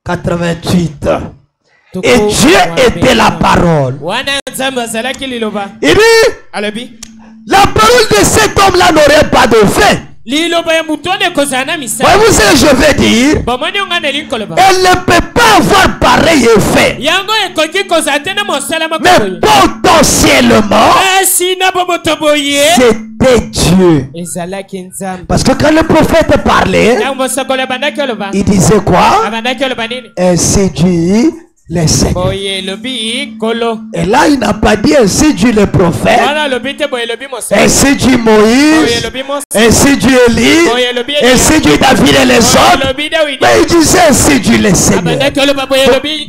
88. Et Dieu était la parole. Il dit, la parole de cet homme-là n'aurait pas de fin. Voyez-vous ce que je veux dire? Elle ne peut pas avoir pareil effet. Mais potentiellement, c'était Dieu. Parce que quand le prophète parlait, il disait quoi? Ainsi dit les sept. Et là, il n'a pas dit ainsi dit le prophète, ainsi dit Moïse, ainsi dit Élie, ainsi dit David et les autres. Mais il disait ainsi dit le Seigneur.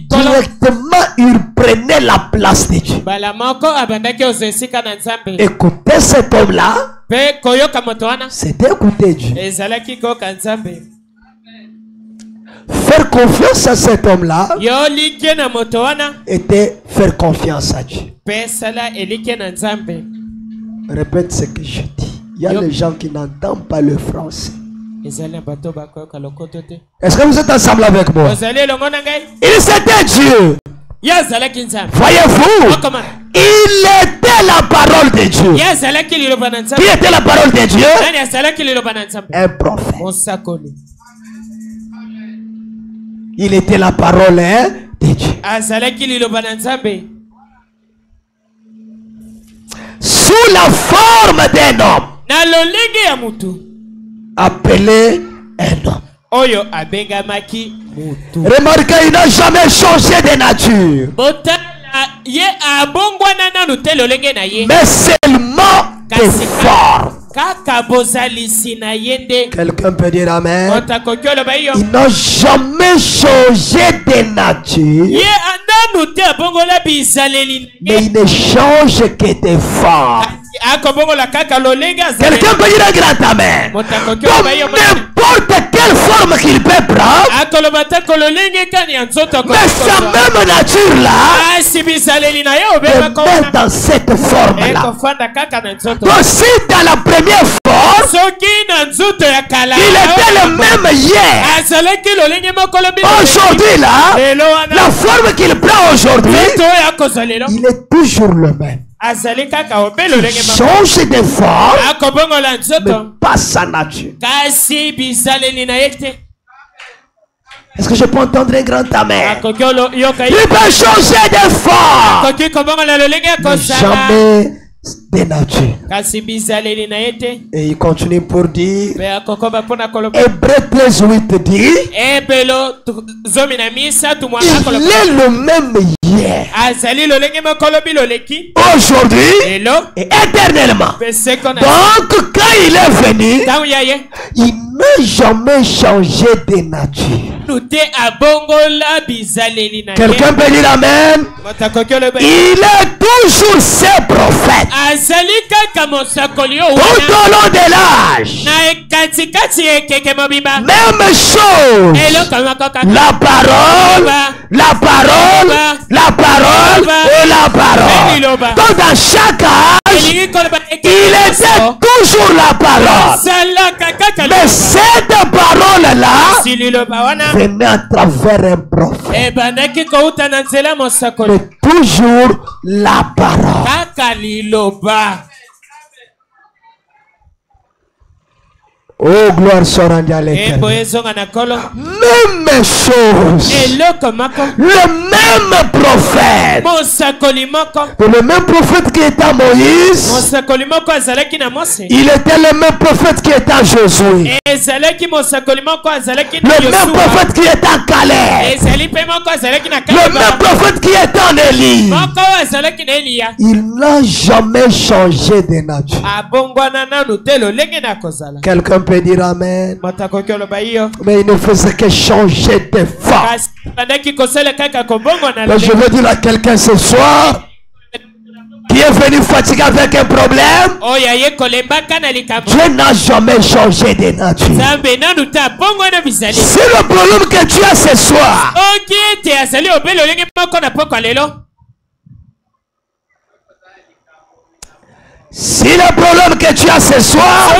Directement, il prenait la place de Dieu. Écoutez cet homme-là, c'était écouter Dieu. Faire confiance à cet homme-là était faire confiance à Dieu. Répète ce que je dis. Il y a des gens qui n'entendent pas le français. Est-ce que vous êtes ensemble avec moi? Il c'était Dieu. Voyez-vous, il était la parole de Dieu. Qui était la parole de Dieu? Un prophète. Il était la parole de Dieu. Sous la forme d'un homme. Appelé un homme. Remarquez, il n'a jamais changé de nature. Mais seulement de forme. Quelqu'un peut dire amen. Il n'a jamais changé de nature. Mais il ne change que de forme. Quelqu'un peut dire un grand amen. Comme n'importe quelle forme qu'il peut prendre. Mais sa même nature là est dans cette forme là. Donc si dans la première forme il était le même hier. Aujourd'hui là, la forme qu'il prend aujourd'hui, il est toujours le même. Il change de forme, mais pas sa nature. Est-ce que je peux entendre un grand amen? Il peut changer de forme, mais jamais de nature. Et il continue pour dire, Hébreux 13:8 dit, il est le même hier, aujourd'hui et éternellement. Donc quand il est venu, il n'a jamais changé de nature. Quelqu'un peut dire amen. Il est toujours ses prophètes tout au long de l'âge. Même chose. La parole, la parole, la parole et la parole. Donc dans chaque âge, il était toujours la parole. Mais cette parole-là venait à travers un prophète. Mais toujours la parole. Oh, gloire soit rendue à l'Éternel. Même chose. Le même prophète. Le même prophète qui était à Moïse. Il était le même prophète qui était à Josué. Le même prophète qui était à Calais. Le même prophète qui était en Élie. Il n'a jamais changé de nature. Quelqu'un peut dire amen. Mais il ne faisait que changer de forme. Je veux dire à quelqu'un ce soir qui est venu fatigué avec un problème, Dieu n'a jamais changé de nature. Si le problème que tu as ce soir Si le problème que tu as ce soir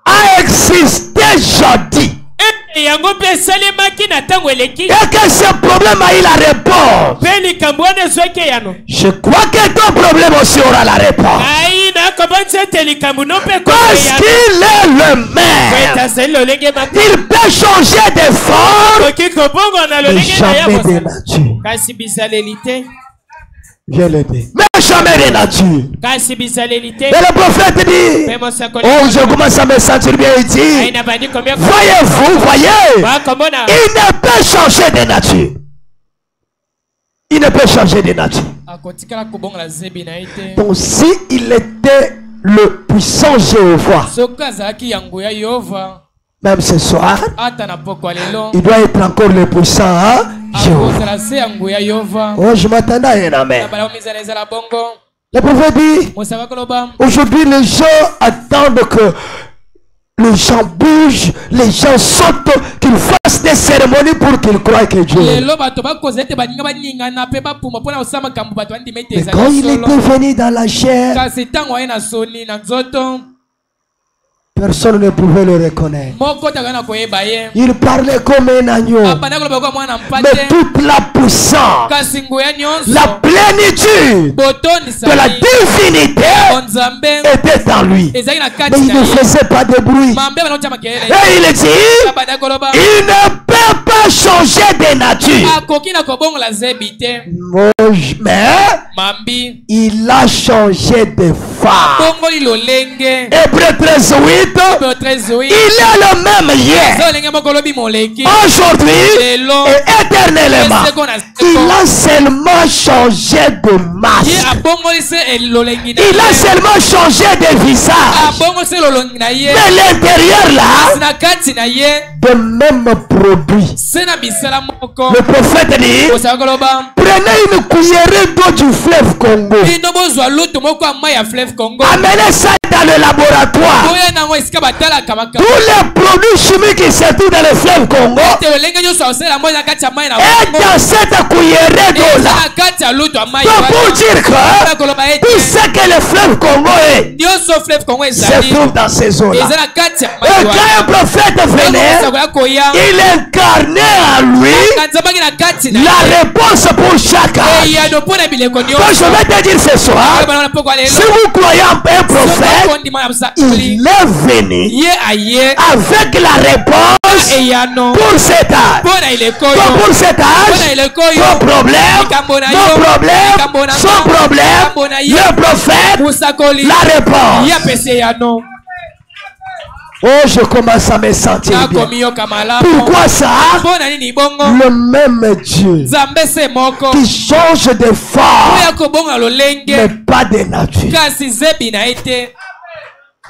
a existé jeudi, et que ce problème a eu la réponse, je crois que ton problème aussi aura la réponse. Parce qu'il est le maire. Il peut changer de forme, mais jamais de nature. Je le dis. Mais jamais de nature. Et le prophète dit, oh, je commence à me sentir bien ici. Voyez-vous, voyez, il ne peut changer de nature. Il ne peut changer de nature. Donc si il était le puissant Jéhovah, même ce soir, il doit être encore le puissant, hein? Jéhovah. Oh, je m'attendais à un amen. Le prophète dit, aujourd'hui les gens attendent que les gens bougent, les gens sautent, qu'ils fassent des cérémonies pour qu'ils croient que Dieu est. Mais quand il était venu dans la chair, personne ne pouvait le reconnaître. Il parlait comme un agneau. Mais toute la puissance, la plénitude de la divinité était en lui. Mais il ne faisait pas de bruit. Et il dit, il ne peut pas changer de nature. Mais il a changé de femme. Hébreux 13:8. Il est le même hier, aujourd'hui et éternellement. Il a seulement changé de masque. Il a seulement changé de visage. Mais l'intérieur là, de même produit. Le prophète dit, prenez une cuillerée d'eau du fleuve Congo. Amenez ça dans le laboratoire. Tous les produits chimiques qui se trouvent dans le fleuve Congo, et dans cette cuillerée d'eau là, pour dire que tout ce que le fleuve Congo est, se trouve dans ces eaux là. Et quand un prophète venait, il incarnait en lui la réponse pour chaque âge. Donc je vais te dire ce soir, si vous croyez en un prophète, il est venu avec la réponse pour cet âge. Pour cet âge, ton problème, mon problème, son problème, le prophète, la réponse. Oh, je commence à me sentir bien. Pourquoi ça? Le même Dieu qui change de forme, mais pas de nature.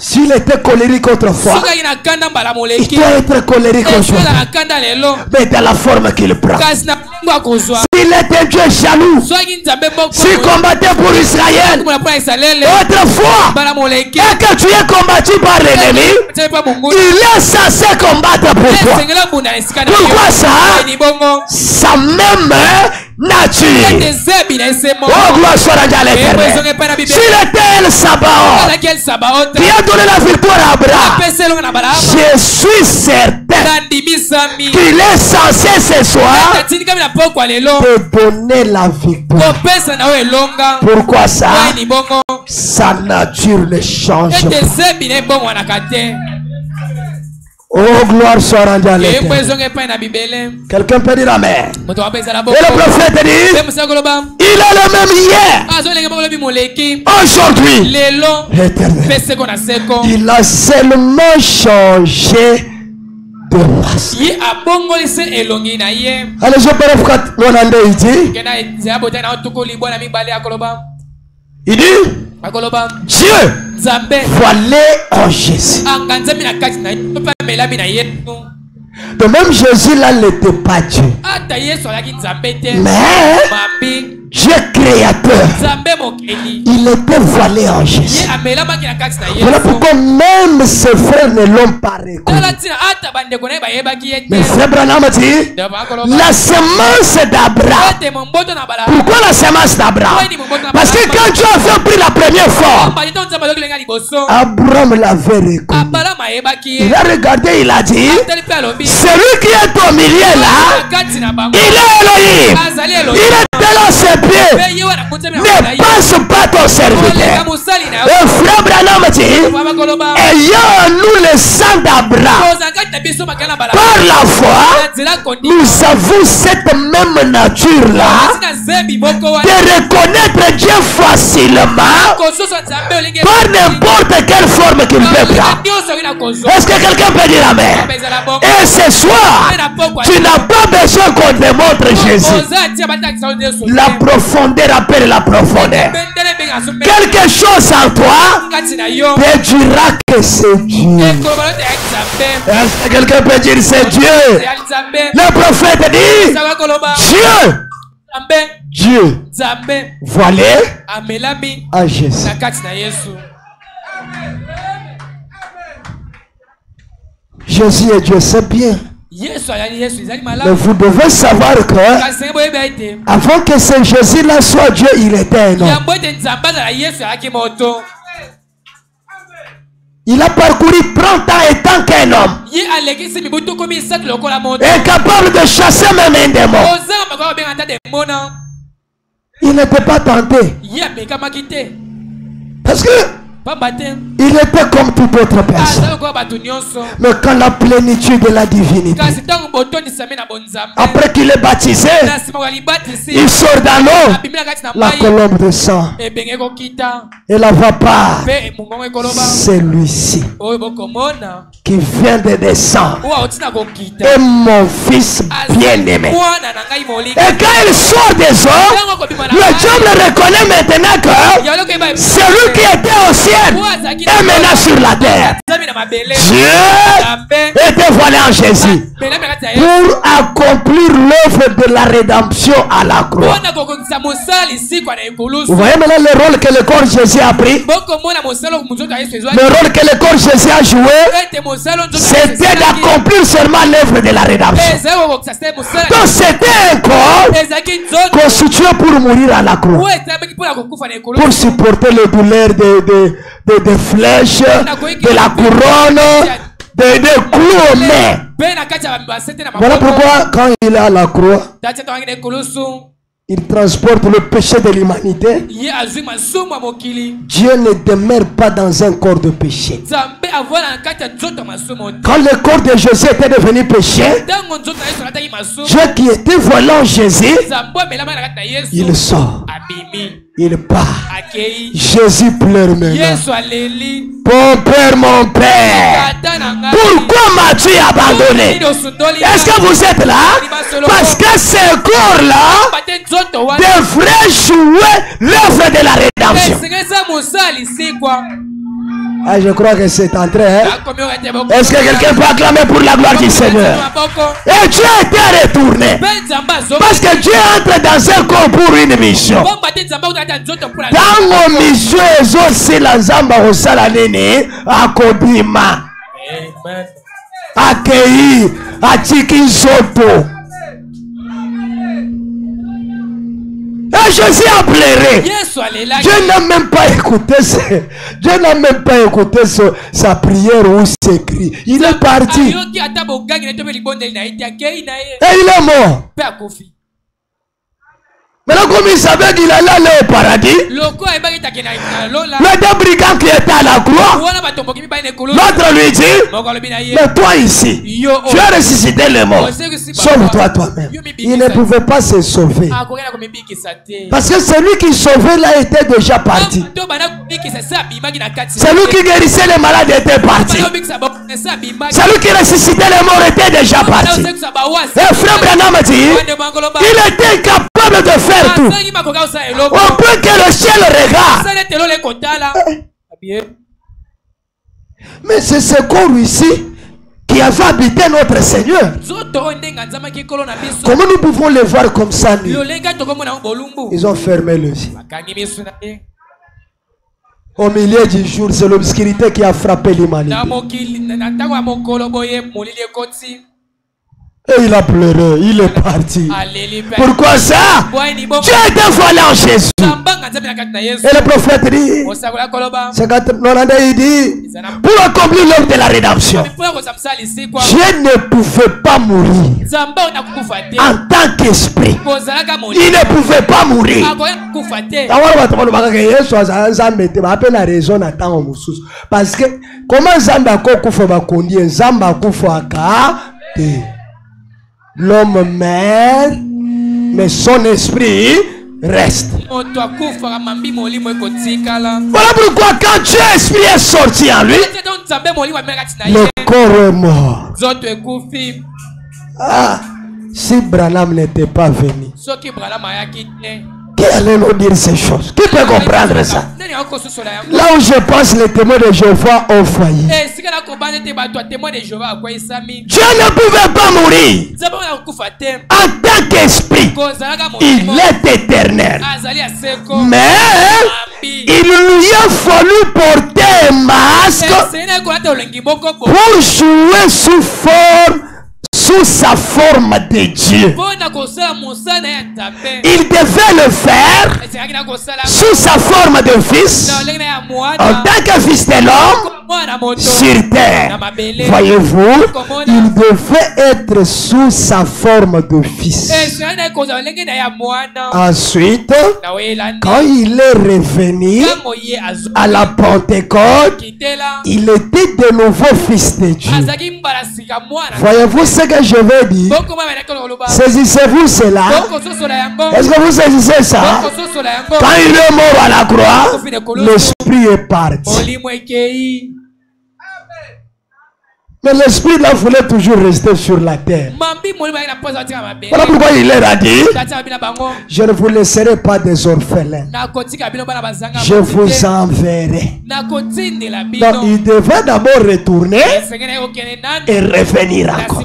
S'il était colérique autrefois, il doit être colérique aujourd'hui, mais dans la forme qu'il prend. S'il était Dieu jaloux, s'il combattait pour Israël autrefois, et que tu es combattu par l'ennemi, il est censé combattre pour toi. Pourquoi ça? Sa même nature. Oh, gloire soit à l'Éternel. S'il était El Sabaoth, qui a donné la victoire à Abraham, je suis certain qu'il est censé ce soir te donner la victoire. Pourquoi ça? Sa nature ne change pas. Oh, gloire soit rendue à l'Éternel. Quelqu'un peut dire amen. Et le prophète dit, il est le même hier, aujourd'hui, éternel. Il a seulement changé de masque. Allez, je peux refaire mon andé ici. Il dit, Dieu voilé en Jésus. De même Jésus là n'était pas Dieu. Mais Dieu créateur, il était voilé en Jésus. Voilà pourquoi même ses frères ne l'ont pas reconnu. Mais frère Branham dit, la semence d'Abraham. Pourquoi la semence d'Abraham? Parce que quand Dieu avait pris la première fois, Abraham l'avait reconnu. Il a regardé, il a dit, celui qui est au milieu là, il est Elohim. Il est dans ses pieds. Ne passe pas ton serviteur. Le frère Branham dit, ayant en nous le sang d'Abraham, par la foi, nous avons cette même nature là de reconnaître Dieu facilement par n'importe quelle forme qu'il peut prendre. Est-ce que quelqu'un peut dire amen? Et ce soir, tu n'as pas besoin qu'on te montre Jésus. La profondeur appelle la profondeur. Quelque chose en toi te dira que c'est Dieu. Est-ce que quelqu'un peut dire c'est Dieu? Le prophète dit Dieu. Voilé à Jésus. Jésus est Dieu, c'est bien. Mais vous devez savoir que avant que ce Jésus-là soit Dieu, il était un homme. Il a parcouru 30 ans étant qu'un homme. Incapable de chasser même un démon. Il n'était pas tenté. Parce que il était comme toute autre personne. Mais quand la plénitude de la divinité, après qu'il est baptisé, il sort dans l'eau, la colombe de sang et la vapeur, c'est lui-ci qui vient de descendre et mon fils bien-aimé. Et quand il sort des eaux, le diable le reconnaît maintenant que c'est lui qui était au ciel et maintenant sur la terre. Dieu était voilé en Jésus pour accomplir l'œuvre de la rédemption à la croix. Vous voyez maintenant le rôle que le corps Jésus a pris? Le rôle que le corps Jésus a joué, c'était d'accomplir seulement l'œuvre de la rédemption. Donc c'était un corps constitué pour mourir à la croix, pour supporter les douleurs des flèches, de la couronne, des clous aux mains. Voilà pourquoi quand il est à la croix, il transporte le péché de l'humanité. Dieu ne demeure pas dans un corps de péché. Quand le corps de Jésus était devenu péché, Dieu qui était volant Jésus, il sort. Il part. Jésus pleure maintenant. Mon Père, mon Père, pourquoi m'as-tu abandonné? Est-ce que vous êtes là? Parce que ce corps-là devrait jouer l'œuvre de la rédemption. Ah, je crois que c'est entré. Est-ce que quelqu'un peut acclamer pour la gloire du Seigneur? Et Dieu était retourné. Parce que Dieu entre dans un corps pour une mission. Dans nos missions, c'est la zamba au salanene, à Kodima, à Kei, à Chikinsoto. Et Jésus a pleuré. Dieu n'a même pas écouté sa prière ou ses cris. Il est parti. Et il est mort. Maintenant, comme il savait qu'il allait aller au paradis, le deux brigands qui étaient à la croix, l'autre lui dit, mais toi ici, tu as ressuscité les morts, sauve-toi toi-même. Il ne pouvait pas se sauver. Parce que celui qui sauvait là était déjà parti. Celui qui guérissait les malades était parti. Celui qui ressuscitait les morts était déjà parti. Et frère Branham dit, il était capable de faire tout. On peut que le ciel regarde. Mais c'est ce corps ici qui avait habité notre Seigneur. Comment nous pouvons les voir comme ça? Ils ont fermé les yeux. Au milieu du jour, c'est l'obscurité qui a frappé l'humanité. Et il a pleuré, il est parti. Pourquoi ça? Dieu est dévoilé en Jésus. Et le prophète dit, il dit, pour accomplir l'œuvre de la rédemption, Dieu ne pouvait pas mourir en tant qu'esprit. Il ne pouvait pas mourir. Parce que comment Zamba Kokufa va conduire Zamba Kufa l'homme meurt, mais son esprit reste. Voilà pourquoi quand Dieu esprit est sorti en lui, le corps est mort. Ah, si Branham n'était pas venu, qui allait nous dire ces choses? Qui peut comprendre ça? Là où je pense, les témoins de Jéhovah ont failli. Dieu ne pouvait pas mourir. En tant qu'esprit, il est éternel. Mais il lui a fallu porter un masque pour jouer sous sa forme de Dieu. Il devait le faire sous sa forme de fils, en tant que fils de l'homme sur terre. Voyez-vous, il devait être sous sa forme de fils. Ensuite, quand il est revenu à la Pentecôte, il était de nouveau fils de Dieu. Voyez-vous ce que je veux dire? Saisissez-vous cela? Est-ce que vous saisissez ça? Quand il est mort à la croix, l'esprit est parti. Mais l'esprit là voulait toujours rester sur la terre. Voilà pourquoi il leur a dit, je ne vous laisserai pas des orphelins, je vous enverrai. Donc il devait d'abord retourner et revenir encore.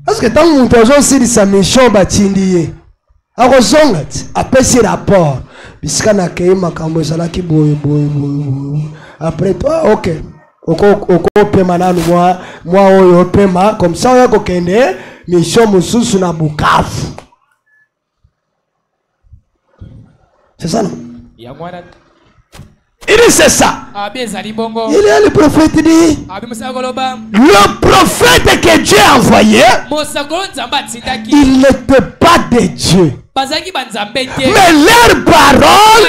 Parce que tant que nous avons sa mission, après ce rapport, après toi, ok. Comme ça, on a mission mususu na Bukavu. C'est ça, non? Il dit c'est ça. Il est le prophète dit. Le prophète que Dieu a envoyé, il n'était pas de Dieu. Mais leur parole,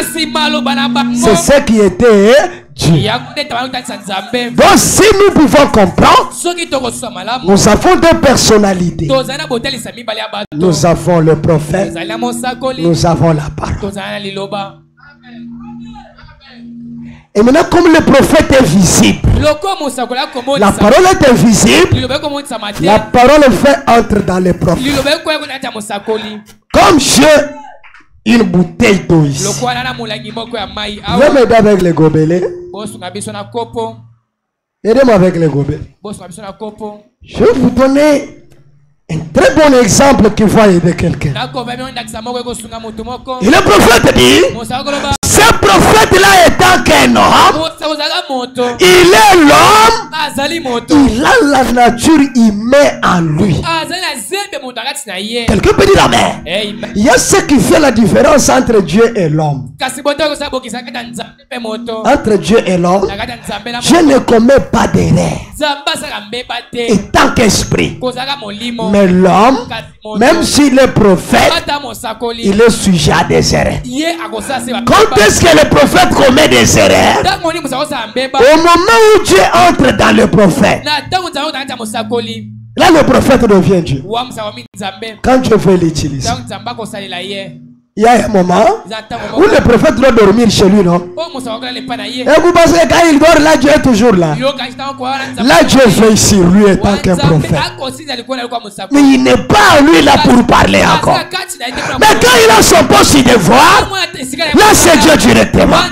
c'est ce qui était Dieu. Donc si nous pouvons comprendre, nous avons deux personnalités. Nous avons le prophète, nous avons la parole. Et maintenant, comme le prophète est visible, la parole est invisible, la parole fait entrer dans le prophète. Comme une bouteille d'eau ici. Je vais m'aider avec les gobelets. Aidez-moi avec les gobelets. Je vais vous donner un très bon exemple qui va aider quelqu'un. Et le prophète dit, ce prophète-là étant qu'un homme, il est l'homme, il a la nature humaine en lui. Quelqu'un peut dire amen. Il y a ce qui fait la différence entre Dieu et l'homme. Entre Dieu et l'homme, Dieu ne commet pas d'erreur étant qu'esprit. Mais l'homme, même s'il est prophète, il est sujet à des erreurs. Quand est-ce que le prophète commet des erreurs? Au moment où Dieu entre dans le prophète, là le prophète devient Dieu. Quand Dieu veut l'utiliser, il y a un moment où le prophète doit dormir chez lui, non? Et vous pensez que quand il dort là, Dieu est toujours là. Là, Dieu veille sur lui étant qu'un prophète. Mais il n'est pas lui là pour parler encore. Mais quand il a son poste de devoir, là c'est Dieu directement.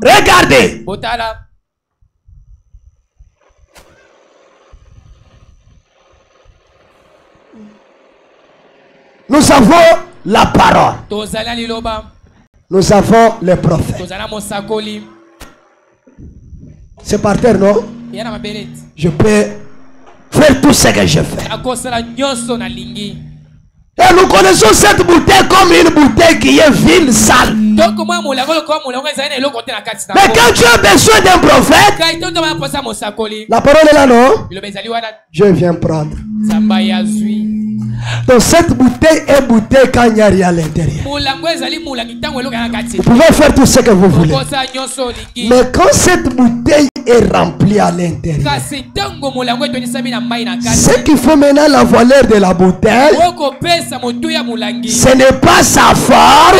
Regardez. Nous avons la parole. Nous avons les prophètes. C'est par terre, non? Je peux faire tout ce que je fais. Et nous connaissons cette bouteille comme une bouteille qui est vide, sale. Mais quand tu as besoin d'un prophète, la parole est là, non? Je viens prendre. Donc cette bouteille est bouteille quand il n'y a rien à l'intérieur. Vous pouvez faire tout ce que vous voulez. Mais quand cette bouteille est remplie à l'intérieur, ce qui fait maintenant la valeur de la bouteille, ce n'est pas sa forme,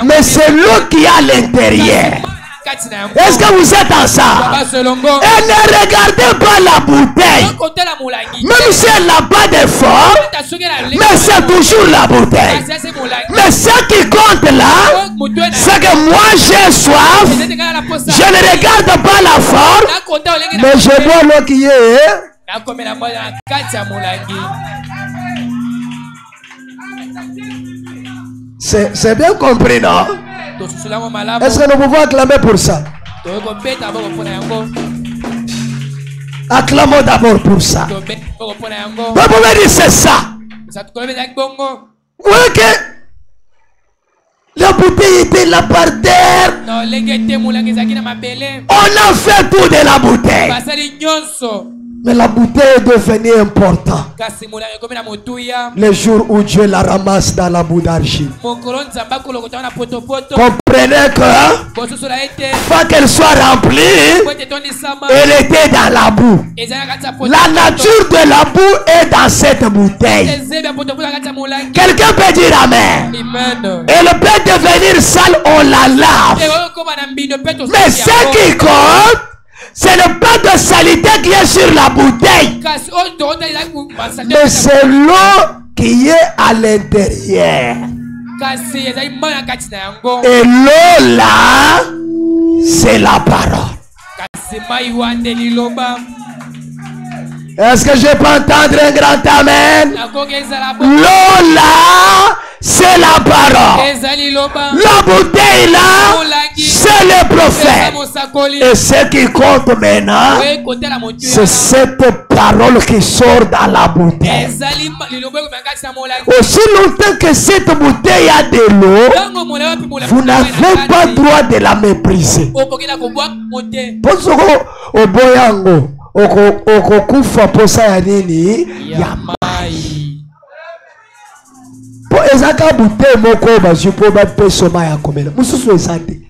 mais c'est l'eau qui est à l'intérieur. Est-ce que vous êtes ensemble? Et ne regardez pas la bouteille. Même si elle n'a pas de forme, mais c'est toujours la bouteille. Mais ce qui compte là, c'est que moi j'ai soif. Je ne regarde pas la forme, mais je bois l'eau qui est. C'est bien compris, non? Est-ce que nous pouvons acclamer pour ça? Acclamons d'abord pour ça. Vous pouvez dire c'est ça. Vous voyez que la bouteille était là par terre. On a fait tout de la bouteille. Mais la bouteille est devenue importante. Le jour où Dieu la ramasse dans la boue d'argile. Comprenez que, pas qu'elle soit remplie, elle était dans la boue. La nature de la boue est dans cette bouteille. Quelqu'un peut dire amen. Elle peut devenir sale, on la lave. Mais ce qui compte, ce n'est pas de saleté qui est sur la bouteille, mais c'est l'eau qui est à l'intérieur. Et l'eau là, c'est la parole. Est-ce que je peux entendre un grand amen? L'eau là, c'est la parole. La bouteille là, c'est le prophète. Et ce qui compte maintenant, c'est cette parole qui sort dans la bouteille. Aussi longtemps que cette bouteille a de l'eau, vous n'avez pas droit de la mépriser. Okokufa posa ya nini ya mai. Po ezaka bouteille moko bazupo ba peso mai ya komela. Mususu ezate.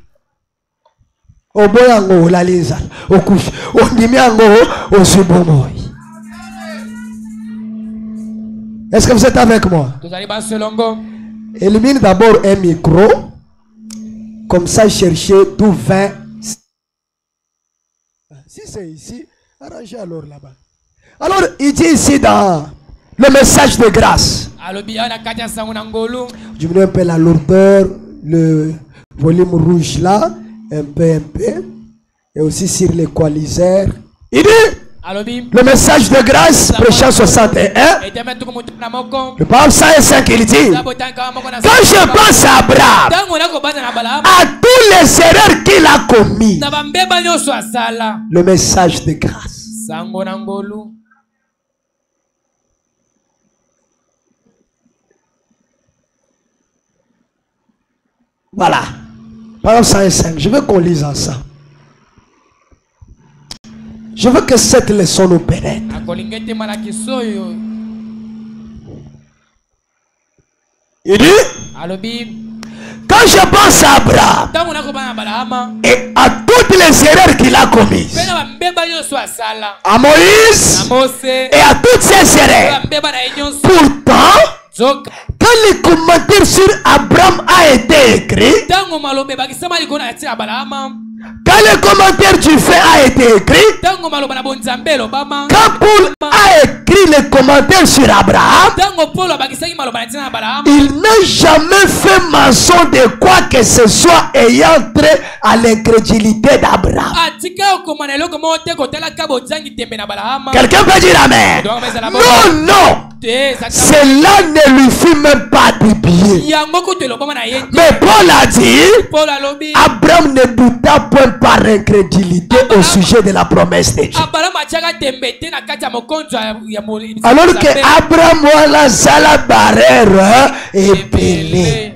Oboyango olalinza. Okufi. Ondimi yango osubomoi. Est-ce que vous êtes avec moi? Élimine d'abord un micro. Comme ça, cherchez tout 20. Si c'est ici, arrangez alors là-bas. Alors, il dit ici dans le message de grâce. Diminuez un peu la lourdeur, le volume rouge là, un peu. Et aussi sur l'équaliseur. Il dit le message de grâce, prêchant 61. Le Psalme 105, il dit quand je pense à Abraham, à tous les erreurs qu'il a commis, le message de grâce. Voilà. Psalme 105, je veux qu'on lise ensemble. Je veux que cette leçon nous pénètre. Il dit quand je pense à Abraham et à toutes les erreurs qu'il a commises, à Moïse et à toutes ces erreurs, pourtant, quand les commentaires sur Abraham a été écrit, quand le commentaire du fait a été écrit, quand Paul a écrit le commentaire sur Abraham, il n'a jamais fait mention de quoi que ce soit ayant trait à l'incrédulité d'Abraham. Quelqu'un peut dire amen. Non. cela ne lui fit même pas de bien. Mais Paul a dit, Abraham ne douta point par incrédulité au sujet de la promesse de Dieu. Alors que Abraham wala sala barrière et pelé.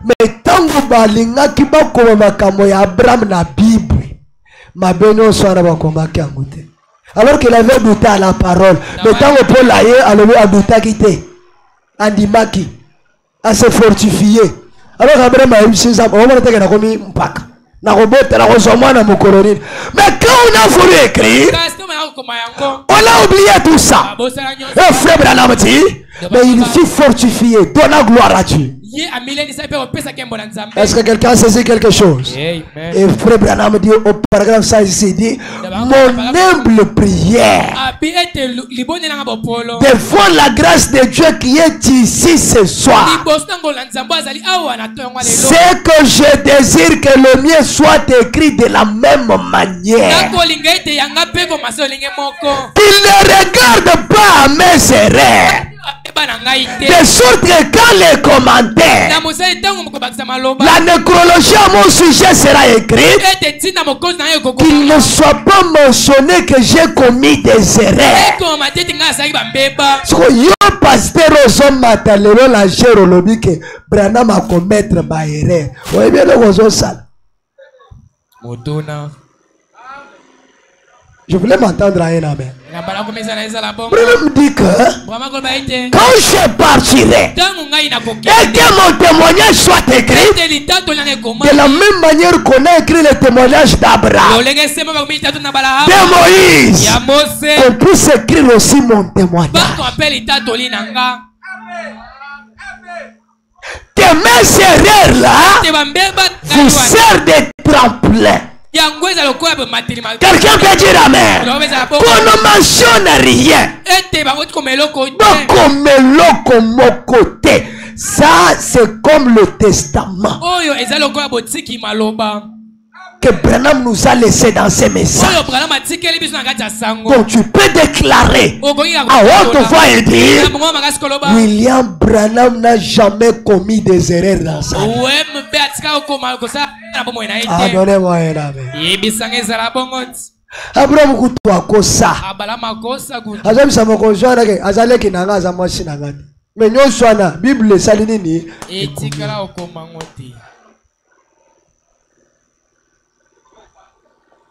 Mais tant que balinga ki bakoma makambo ya Abraham na Bible, mabeno swara bakoma kangote. Alors qu'il avait douté à la parole, mais tant que Paul a douté à quitter, andimaki, à se fortifier. Alors Abraham a eu ses hommes, on va dire qu'il a commis un pack. Mais quand on a voulu écrire, on a oublié tout ça. Le frère Branham dit, mais il fut fortifié, donna gloire à Dieu. Est-ce que quelqu'un saisit quelque chose? Et frère Branham dit au paragraphe 16, il dit, mon humble prière devant la grâce de Dieu qui est ici ce soir, c'est que je désire que le mien soit écrit de la même manière, qu'il ne regarde pas à mes erreurs, de sorte que quand les commentaires, la nécrologie à mon sujet sera écrite, qu'il ne soit pas mentionné que j'ai commis des erreurs. Yo pasteur ozo matalelo la gero lobi que Branham a commettre ma erreur. Voyez bien le ozo sale. Je voulais m'entendre à un amen. Branham dit que quand je partirai et que mon témoignage soit écrit de la même manière qu'on a écrit le témoignage d'Abraham, de Moïse, qu'on puisse écrire aussi mon témoignage. Que mes erreurs là vous servent de tremplin. Quelqu'un peut dire amen. Qu'on ne mentionne rien. Donc on met l'eau comme mon côté. Ça c'est comme le testament que Branham nous a laissé dans ses messages. Donc tu peux déclarer à haute voix et dire, William Branham n'a jamais commis des erreurs dans sa vie. Ah, donnez-moi un amen. Abraham kutua kosa. Azam sama konjwana ke azale kinanga azamwashi nangati. Mais nyoswana Bible salini ni etikala okomangoti.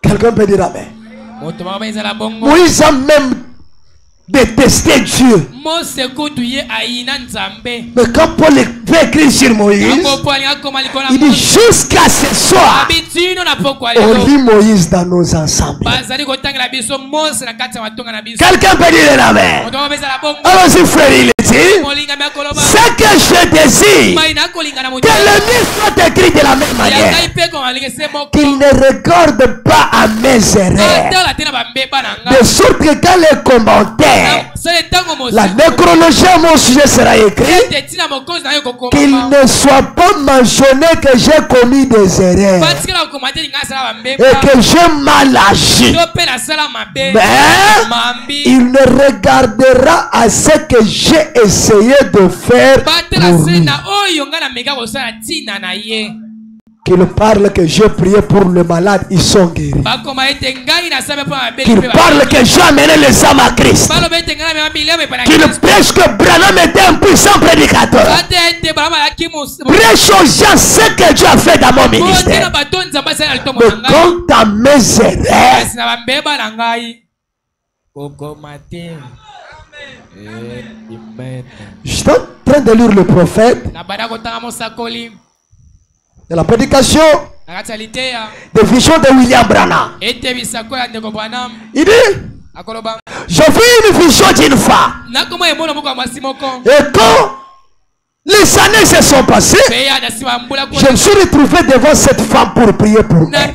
Quelqu'un peut dire amen. Moïse a même détesté Dieu. Mais quand Paul veut écrire sur Moïse, il dit jusqu'à ce soir, on lit Moïse dans nos ensembles. Quelqu'un peut dire amen. Allons-y frère, il dit, ce que je désire, que le mien soit écrit de la même manière, qu'il ne regarde pas à mes erreurs, de sorte que quand les commentaires, la nécrologie à mon sujet sera écrite, qu'il ne soit pas mentionné que j'ai commis des erreurs et que j'ai mal agi. Mais il ne regardera à ce que j'ai essayé de faire pour lui. Qu'il parle que j'ai prié pour le malade, ils sont guéris. Qu'il parle que j'ai amené les âmes à Christ. Qu'il prêche que Branham était un puissant prédicateur. Prêche aux gens ce que Dieu a fait dans mon ministère. Mais quant à mes erreurs, je suis en train de lire le prophète de la prédication des visions de William Branham. Il dit, je vis une vision d'une femme. Et quand Les années se sont passées. Je me suis retrouvé devant cette femme pour prier pour elle.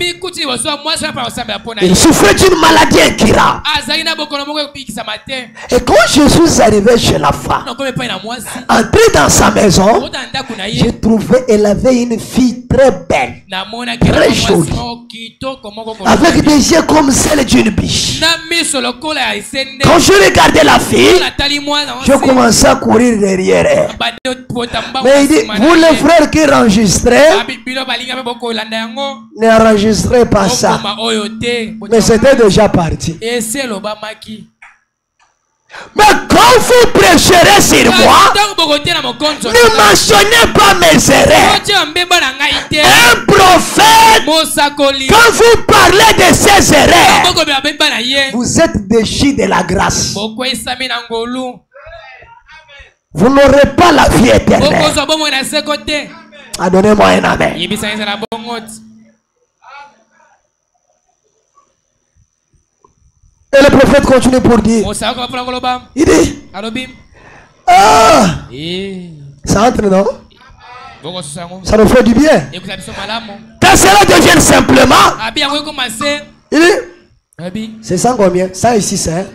Il souffrait d'une maladie incurable. Et quand je suis arrivé chez la femme, entré dans sa maison, j'ai trouvé qu'elle avait une fille très belle, très jolie, avec des yeux comme celle d'une biche. Quand je regardais la fille, je commençais à courir derrière elle. Mais il dit, vous les frères qui enregistrez, n'enregistrez pas ça. Mais c'était déjà parti. Mais quand vous prêcherez sur moi, ne mentionnez pas mes erreurs. Un prophète, quand vous parlez de ses erreurs, vous êtes déchus de la grâce. Vous n'aurez pas la vie éternelle. Donnez-moi un amen. Et le prophète continue pour dire, il dit, ça entre, non? Ça nous fait du bien. Quand cela devient simplement, il dit, c'est 100 combien? 100 ici, c'est.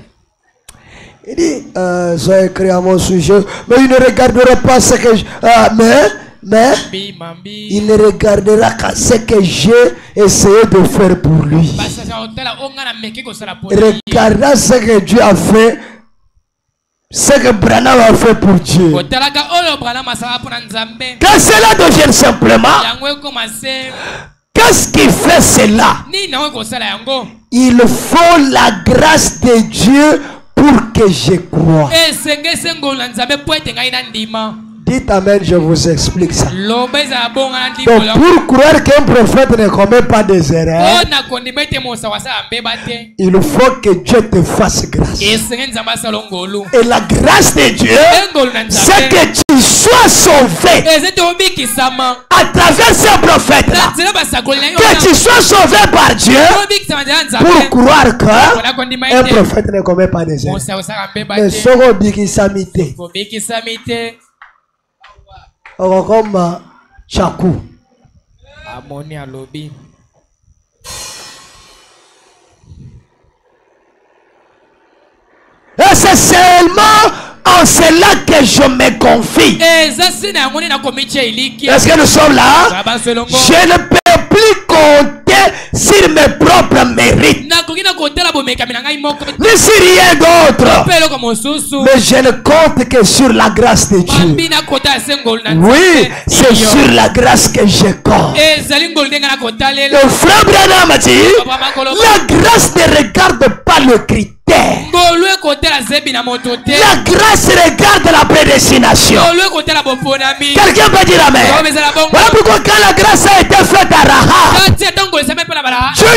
Il dit, j'ai écrit à mon sujet, mais il ne regardera pas ce que je... mais il ne regardera qu'à ce que j'ai essayé de faire pour lui. Regardera ce que Dieu a fait, ce que Branham a fait pour Dieu. Quand cela devient simplement, qu'est-ce qui fait cela? Il faut la grâce de Dieu pour que je croie. Dites amen, je vous explique ça. Donc pour croire qu'un prophète ne commet pas des erreurs, il faut que Dieu te fasse grâce. Et la grâce de Dieu, c'est que tu sois sauvé à travers ce prophète-là. Que tu sois sauvé par Dieu pour croire qu'un prophète ne commet pas des erreurs. Mais soro bikisamite. Orokoma chaku. Et c'est seulement en cela que je me confie. Est-ce que nous sommes là? Je ne peux plus compter sur mes propres mérites, ni sur rien d'autre, mais je ne compte que sur la grâce de Dieu. Oui, c'est sur la grâce que je compte. Le frère Branham a dit, la grâce ne regarde pas le critère. La grâce regarde la prédestination. Quelqu'un peut dire amen. Voilà pourquoi quand la grâce a été faite à Rahab, Dieu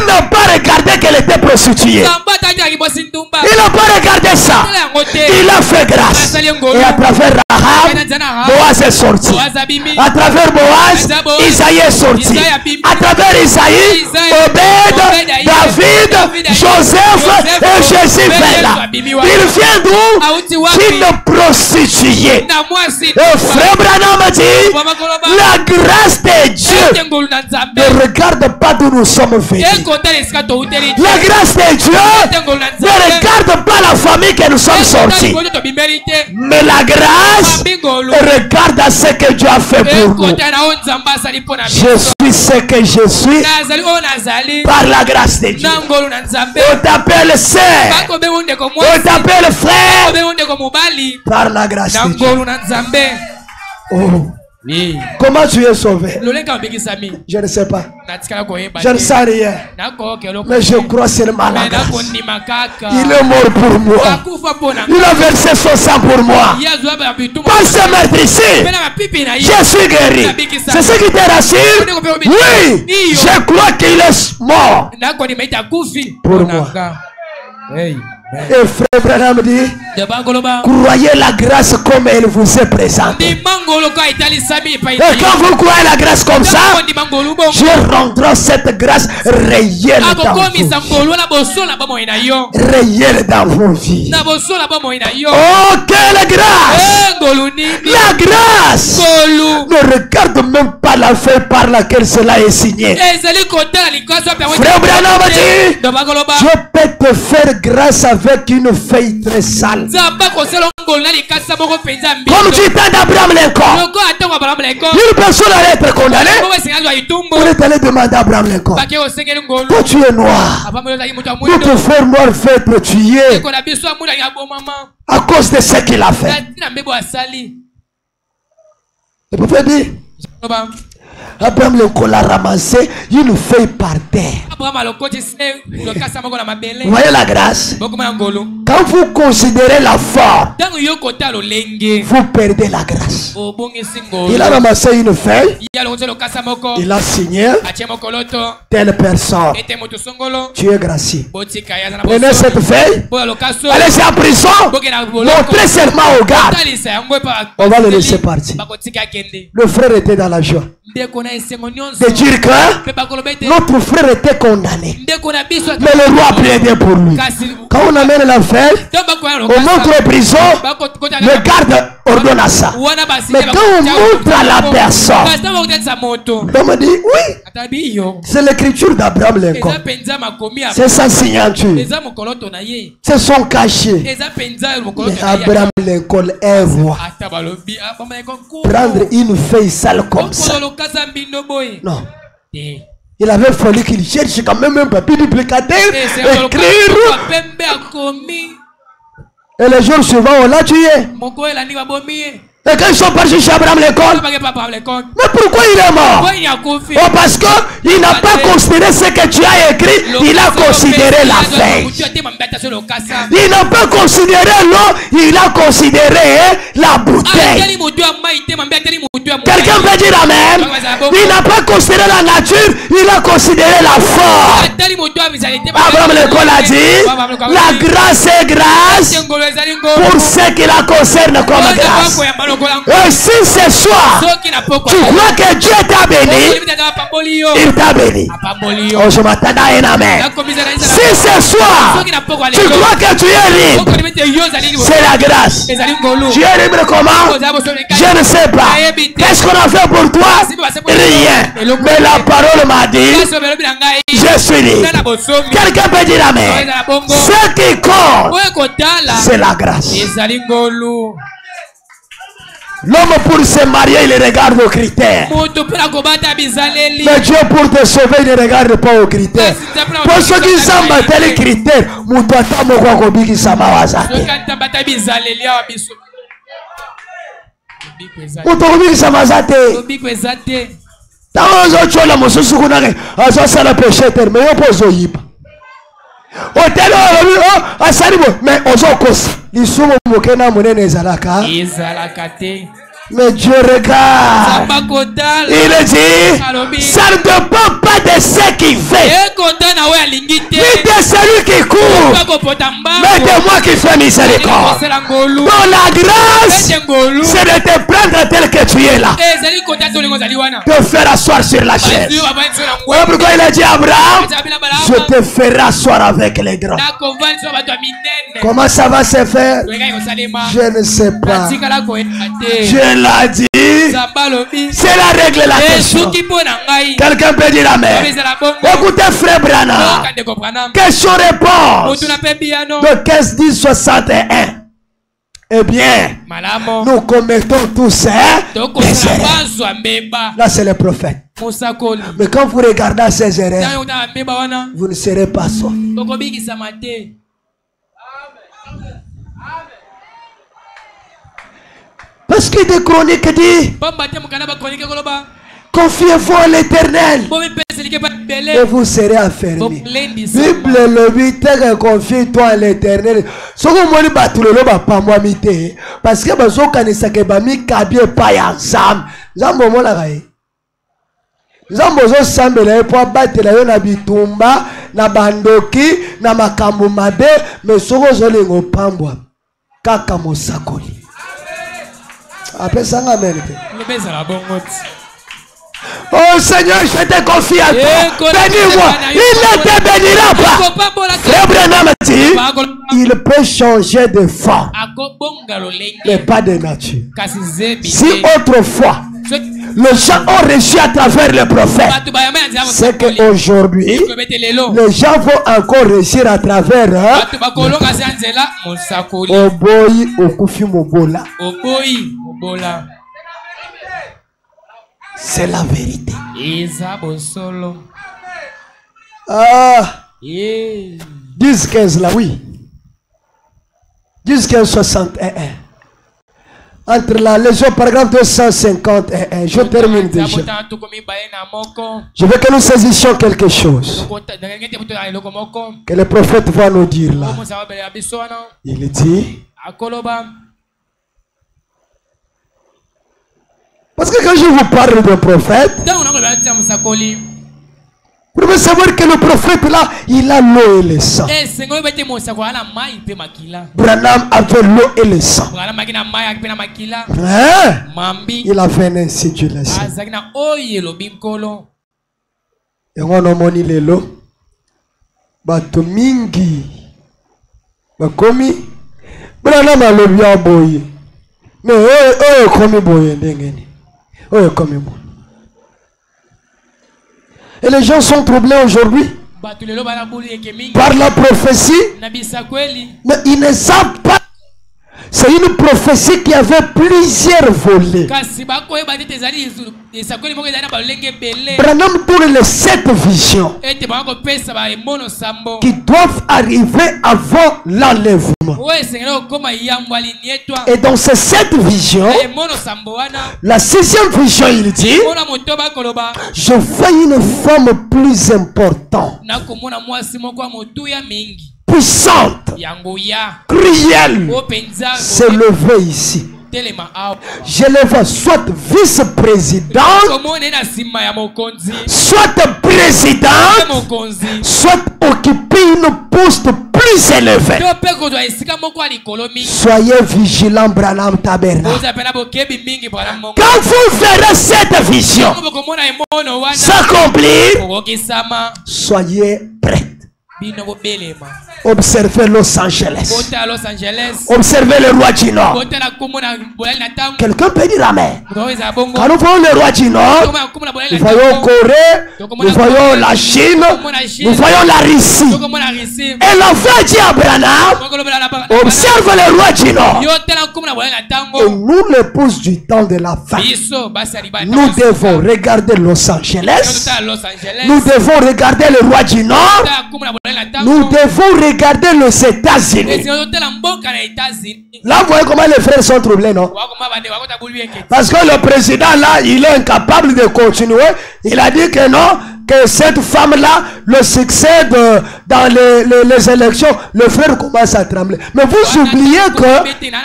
n'a pas regardé qu'elle était prostituée. Il n'a pas regardé ça. Il a fait grâce. Et à travers Rahab, Boaz est sorti. À travers Boaz, Isaïe est sorti. À travers Isaïe, Obed, David, Joseph et Jésus. Il vient d'où? D'une prostituée. Et frère Branham a dit, la grâce de Dieu ne regarde pas d'où nous sommes venus. La grâce de Dieu ne regarde pas la famille que nous sommes sortis. Mais la grâce regarde à ce que Dieu a fait pour nous. Je suis ce que je suis par la grâce de Dieu. On t'appelle sœur, on t'appelle frère par la grâce de Dieu. Oh. Comment tu es sauvé? Je ne sais pas. Je ne sais rien. Mais je crois seulement la grâce. Il est mort pour moi. Il a versé son sang pour moi. Par ce meurtre ici, je suis guéri. C'est ce qui te rassure? Oui, je crois qu'il est mort pour moi. Et frère Branham dit, croyez la grâce comme elle vous est présentée. Et quand vous croyez la grâce comme ça, Dieu rendra cette grâce réelle dans vos vies. Réelle dans vos vies. Oh, quelle grâce! La grâce ne regarde même pas la feuille par laquelle cela est signé. Frère Branham a dit, Dieu peut te faire grâce avec une feuille très sale. Comme du temps d'Abraham Lincoln. Une personne allait être condamnée. On est allé demander à Abraham Lincoln, toi tu es noir. Notre frère noir fait être tué à cause de ce qu'il a fait. Le prophète dit, Abraham Lincoln l'a ramassé une feuille par terre. Vous voyez la grâce? Quand vous considérez la forme, vous perdez la grâce. Il a ramassé une feuille. Il a signé. Telle personne, tu es gracié. Prenez cette feuille. Allez en prison. Montrez seulement au garde. On va le laisser partir. Le frère était dans la joie de dire que notre frère était condamné, mais le roi a plaidé pour lui. Quand on amène la feuille, on montre en prison, le garde ordonne à ça. Mais quand on montre à la personne, l'homme dit oui, c'est l'écriture d'Abraham Lincoln, c'est sa signature, c'est son cachet. Mais Abraham Lincoln est roi. Prendre une feuille sale comme ça, non. Il avait fallu qu'il cherche quand même un papier duplicateur, écrire. Et les jours suivants, on l'a tué. Et quand ils sont partis chez Abraham Lincoln, mais pourquoi il est mort? Oh, parce qu'il n'a pas considéré ce que tu as écrit, il a considéré la feuille. Il n'a pas considéré l'eau, il a considéré la bouteille. Quelqu'un peut dire amen? Il n'a pas considéré la nature, il a considéré la forme. Abraham Lincoln a dit, la grâce est grâce pour ce qui la concerne comme grâce. Et si ce soir, tu crois que Dieu t'a béni, il t'a béni. Oh, je m'attends à un amen. Si ce soir, tu crois que tu es libre, c'est la grâce. Tu es libre comment? Je ne sais pas. Qu'est-ce qu'on a fait pour toi? Rien. Mais la parole m'a dit, je suis libre. Quelqu'un peut dire amen. Ce qui compte, c'est la grâce. L'homme pour se marier, il regarde aux critères. Mais Dieu pour te sauver, il ne regarde pas aux critères. Pour ceux qui savent les critères, mais Dieu regarde. Il dit, ça ne dépend pas de ce qu'il fait, ni de celui qui court, mais de moi qui fais miséricorde. Donc la grâce, c'est de te prendre tel que tu es là, te faire asseoir sur la chaise. Voilà pourquoi il a dit à Abraham, je te ferai asseoir avec les grands. Comment ça va se faire? Je ne sais pas. Je l'a dit. C'est la règle, la question. Quelqu'un peut dire amen. Écoutez frère Branham. Question réponse de 15-10-61. Eh bien, nous commettons tous des erreurs. Là c'est le prophète. Mais quand vous regardez ces erreurs, vous ne serez pas sauvé. Parce que des chroniques dit, confiez-vous à l'Éternel et vous serez affermis. Bible le 8, confie-toi à l'Éternel. Ce que moi je ne pas moi mité parce que je connais que bami kabie pas ensemble. Zambo mo la gaye. Zambo zo sambela po batela yo na bitumba na bandoki na makambo mabe mais soko zo lengo pambwa kaka mosakoli. Après ça, amen. Oh Seigneur, je te confie à toi. Bénis-moi. Il ne te bénira pas. Frère Branham dit, il peut changer de forme, mais pas de nature. Si autrefois, les gens ont reçu à travers le prophète, c'est qu'aujourd'hui, les gens vont encore réussir à travers Oboyi Okufi Mobola. C'est la vérité. Ah, 10-15 là, oui. 10-15-61. Entre la Légion, paragraphe 251. Je termine déjà. Je veux que nous saisissions quelque chose que le prophète va nous dire là. Il dit, parce que quand je vous parle de prophète, vous devez savoir que le prophète là, il a l'eau et le sang. Branham avait l'eau et le sang. Hein? Il a fait ainsi Dieu le sang. Et on a moni lelo. Bato mingi. Bakomi. Branham a le bien boye. Mais oh komi boye ndengeni. Oh komi boye. Et les gens sont troublés aujourd'hui par la prophétie, mais ils ne savent pas. C'est une prophétie qui avait plusieurs volets. Branham donne les 7 visions qui doivent arriver avant l'enlèvement. Et dans ces 7 visions, la 6e vision, il dit, je vois une femme plus importante, puissante, cruelle, se lever ici. Je le vois soit vice-présidente, soit présidente, soit occuper une poste plus élevée. Soyez vigilants, Branham Tabernacle. Quand vous verrez cette vision s'accomplir, soyez prêts. Observez Los Angeles. Observez le roi du Nord. Quelqu'un peut dire amen. Quand nous voyons le roi du Nord, nous voyons Corée, nous voyons la Chine, nous voyons la Russie. Et l'enfant dit à Branham, observe le roi du Nord. Et nous, l'épouse du temps de la fin, nous devons regarder Los Angeles. Nous devons regarder le roi du Nord. Nous devons regarder les États-Unis. Là, vous voyez comment les frères sont troublés, non? Parce que le président, là, il est incapable de continuer. Il a dit que non, que cette femme-là, le succès dans les élections, le frère commence à trembler. Mais vous oubliez que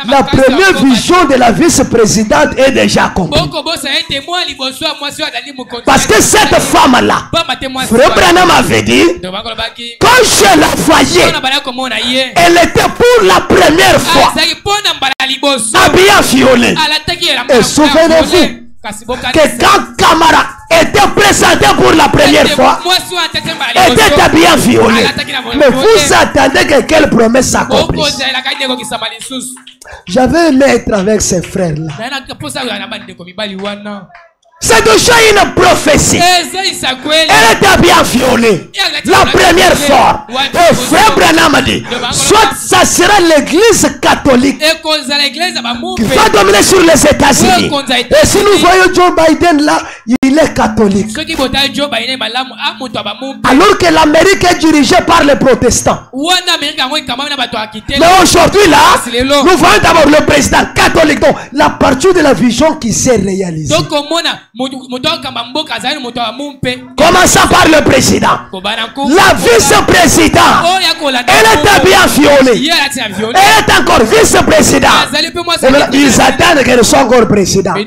la première vision de la vice-présidente est déjà accomplie. Parce que cette femme-là, frère Branham avait dit, quand je la voyais, elle était pour la première fois habillée en violet. Et souvenez-vous que quand Camara était présenté pour la première fois, était habillé en violet. Mais vous attendez que quelle promesse s'accomplisse? J'avais aimé être avec ces frères-là. C'est déjà une prophétie. Elle était bien violée. La première fois. Et frère Branham a dit, soit ça sera l'église catholique qui va dominer sur les États-Unis. Et si nous voyons Joe Biden là, il est catholique. Alors que l'Amérique est dirigée par les protestants. Mais aujourd'hui là, nous voyons d'abord le président catholique. Donc la partie de la vision qui s'est réalisée. Commençons par le président. La vice-présidente, elle était bien violée. Elle est encore vice-présidente. Ils attendent qu'elle soit encore présidente.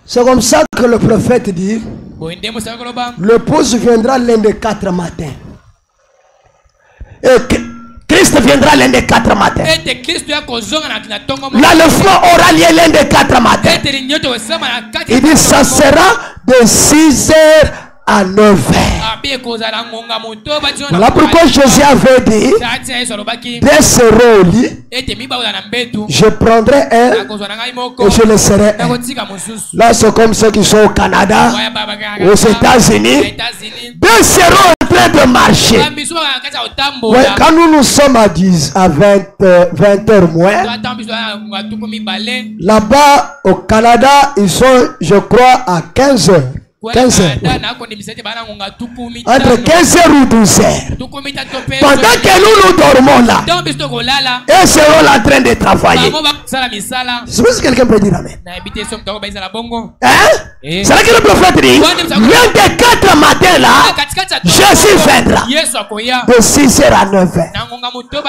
C'est comme ça que le prophète dit, l'épouse viendra l'un des 4 matins. Et Christ viendra l'un des 4 matins. L'enlèvement aura lieu l'un des 4 matins. Il dit ça sera de 6h à 9h. Voilà pourquoi Jésus avait dit, dès ce rôle, je prendrai un et je laisserai un. Là, c'est comme ceux qui sont au Canada, aux États-Unis. Deux seront en train de marcher. Ouais, quand nous sommes à 20h moins, là-bas au Canada, ils sont, je crois, à 15h. 15 heures. Entre 15 heures ou 12 heures. Pendant que nous dormons là, eux seront là en train de travailler. C'est ce que quelqu'un peut dire amen. Hein? C'est là que le prophète dit, l'un des 4 matins là, Jésus viendra. De 6 heures à 9 heures.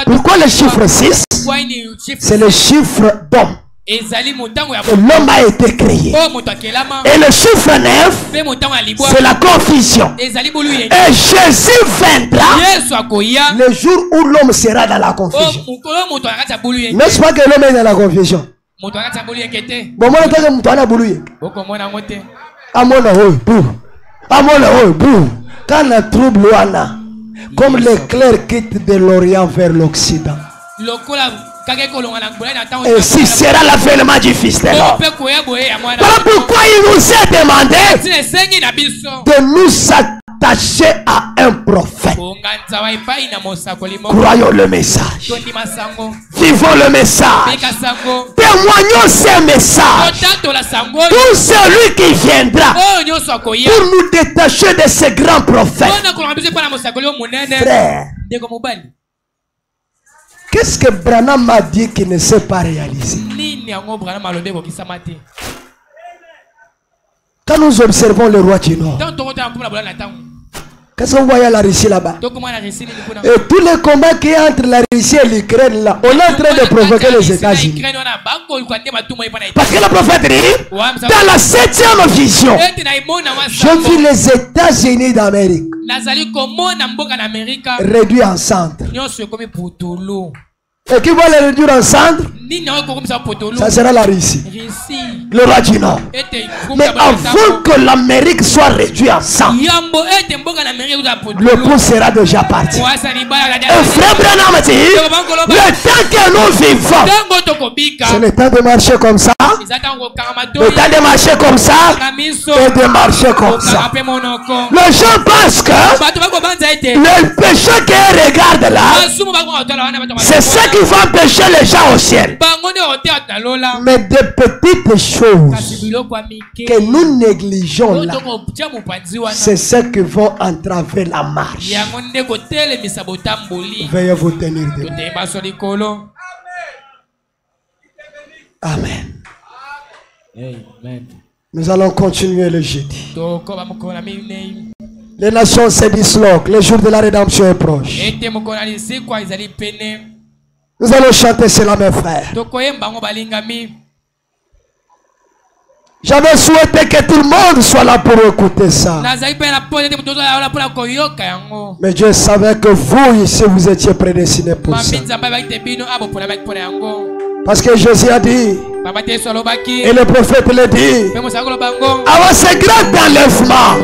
Pourquoi le chiffre 6? C'est le chiffre d'homme. L'homme a été créé. Et le chiffre 9, c'est la confusion. Et Jésus viendra le jour où l'homme sera dans la confusion. N'est-ce pas que l'homme est dans la confusion? Bon, moi, je quand le trouble comme l'éclair quitte de l'Orient vers l'Occident. Et si sera l'avènement du Fils de l'homme. Voilà pourquoi il nous a demandé de nous attacher à un prophète. Croyons le message. Vivons le message. Témoignons ce message. Tout celui qui viendra pour nous détacher de ce grand prophète. Frère, qu'est-ce que Branham a dit qu'il ne s'est pas réalisé? Quand nous observons le roi du Nord, qu'est-ce qu'on voit à la Russie là-bas? Et tous les combats qui y a entre la Russie et l'Ukraine là, on est en train de provoquer les États-Unis. Parce que le prophète dit, dans la 7e vision, je vis les États-Unis d'Amérique réduits en centre. Et qui va les réduire en cendres? Ça sera la Russie, le roi du Nord. Mais avant que l'Amérique soit réduite en cendres, le pouls sera déjà parti. Et frère Branham dit, le temps que nous vivons, c'est le temps de marcher comme ça, le temps de marcher comme ça, et de marcher comme ça. Les gens pensent que le péché qu'ils regardent là, c'est ce qui va empêcher les gens au ciel. Mais des petites choses que nous négligeons là, c'est ce qui vont entraver la marche. Veuillez vous tenir debout. Amen. Nous allons continuer le jeudi. Les nations se disloquent. Le jour de la rédemption est proche. Nous allons chanter cela, mes frères. J'avais souhaité que tout le monde soit là pour écouter ça. Mais Dieu savait que vous, ici, vous étiez prédestinés pour ça. Parce que Jésus a dit, et le prophète l'a dit, avant ce grand enlèvement,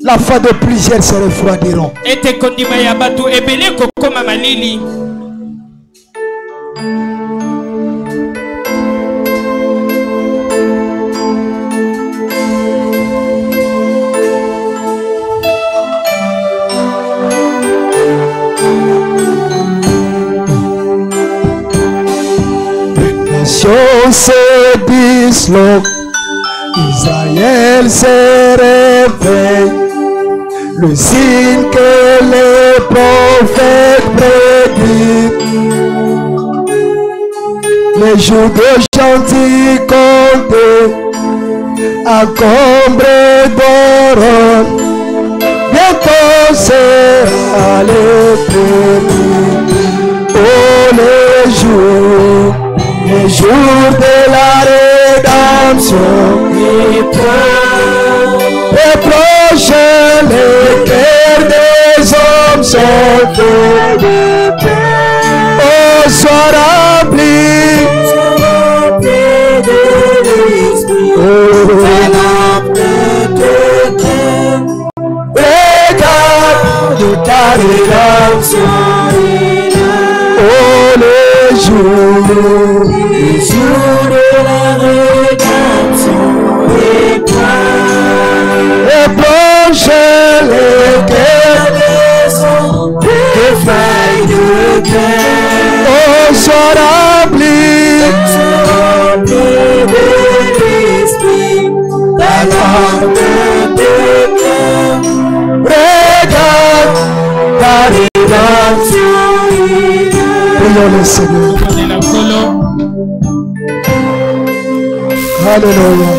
la foi de plusieurs se refroidiront. Les nations se disloquent, Israël se réveille. Le signe que les prophètes prédisent, les jours de gentils comptés, encombrés d'horreur, bientôt sera l'éternité. Oh, les jours de la rédemption, les proches, les cœurs des hommes sont oh, sois rempli. Oh, de ta rédemption est là. Oh, les jours de la rédemption est là. Et plongez les cœurs des hommes des failles de terre. Oh, sois rempli de l'esprit, ta lampe de cœur. Regarde ta rédemption. Prions le Seigneur. Alléluia.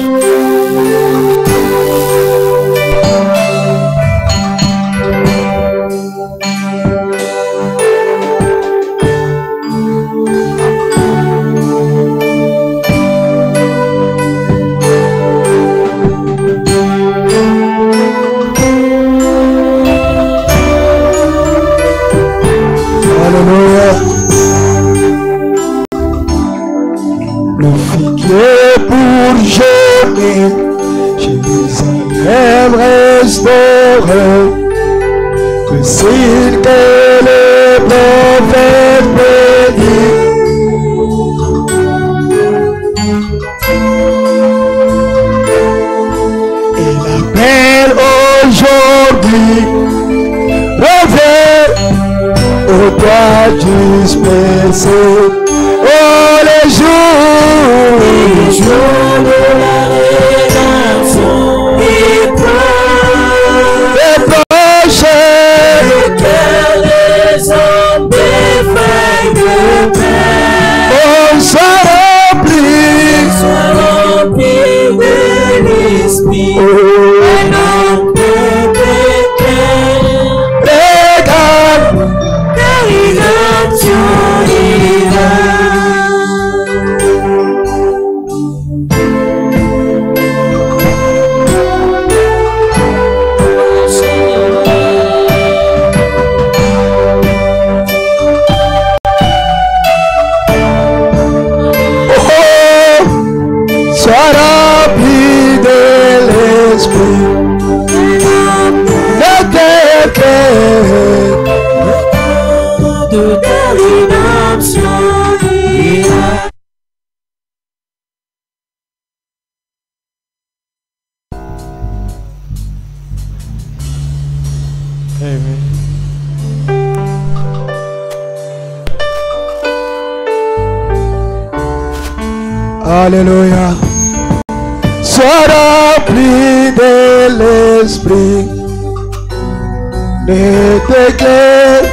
Le figuier pour jamais, Jérusalem restauré, le signe que les prophètes prédisent. Et l'appel aujourd'hui revient au doigt dispersé. Oh, les jours de la rédemption et les prochains, le cœur des hommes des feuilles de paix. Oh, sois rempli de l'esprit, un homme de paix. Regarde la rédemption est là. Sois rempli de l'esprit, de tes cœurs, de ta rédemption est là. Amen. Alléluia. Sois rempli de l'esprit, de tes cœurs.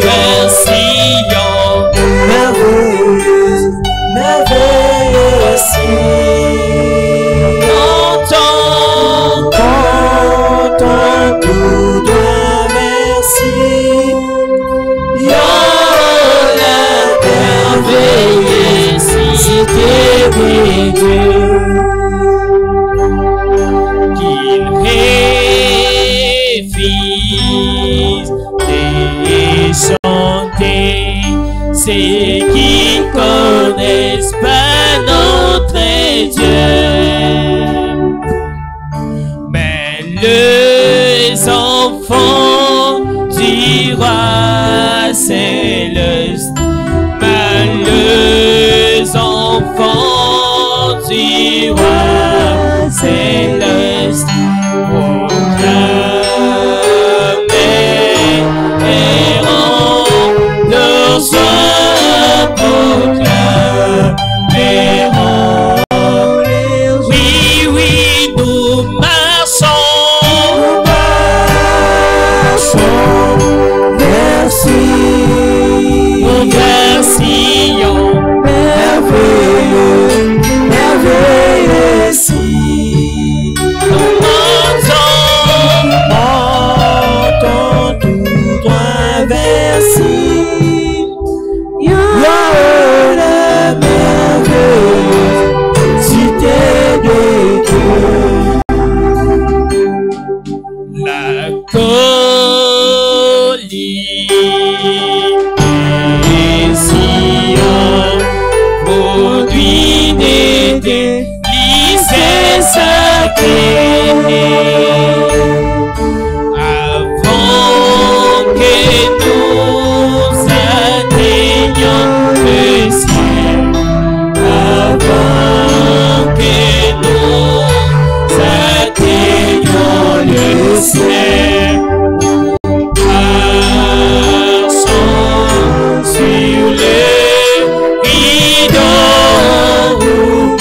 vers Sion, merveilleuse, merveilleuse Sion. Chantons, chantons tout d'un merci. La merveilleuse cité des dieux, qu'il réfise et chanter, c'est qui connaissent pas notre Dieu. Mais les enfants du roi céleste, mais les enfants du roi céleste, proclameront leur joie, proclameront. Oui, oui, nous marchons vers Sion, merveilleux, merveilleux Sion. Nous montons tout droit vers Sion, la merveilleuse cité de Dieu. La colline et Sion produit des délices sacrées. Avant que nous atteignions le ciel, avant que nous atteignions le ciel, marchons sur le rideau,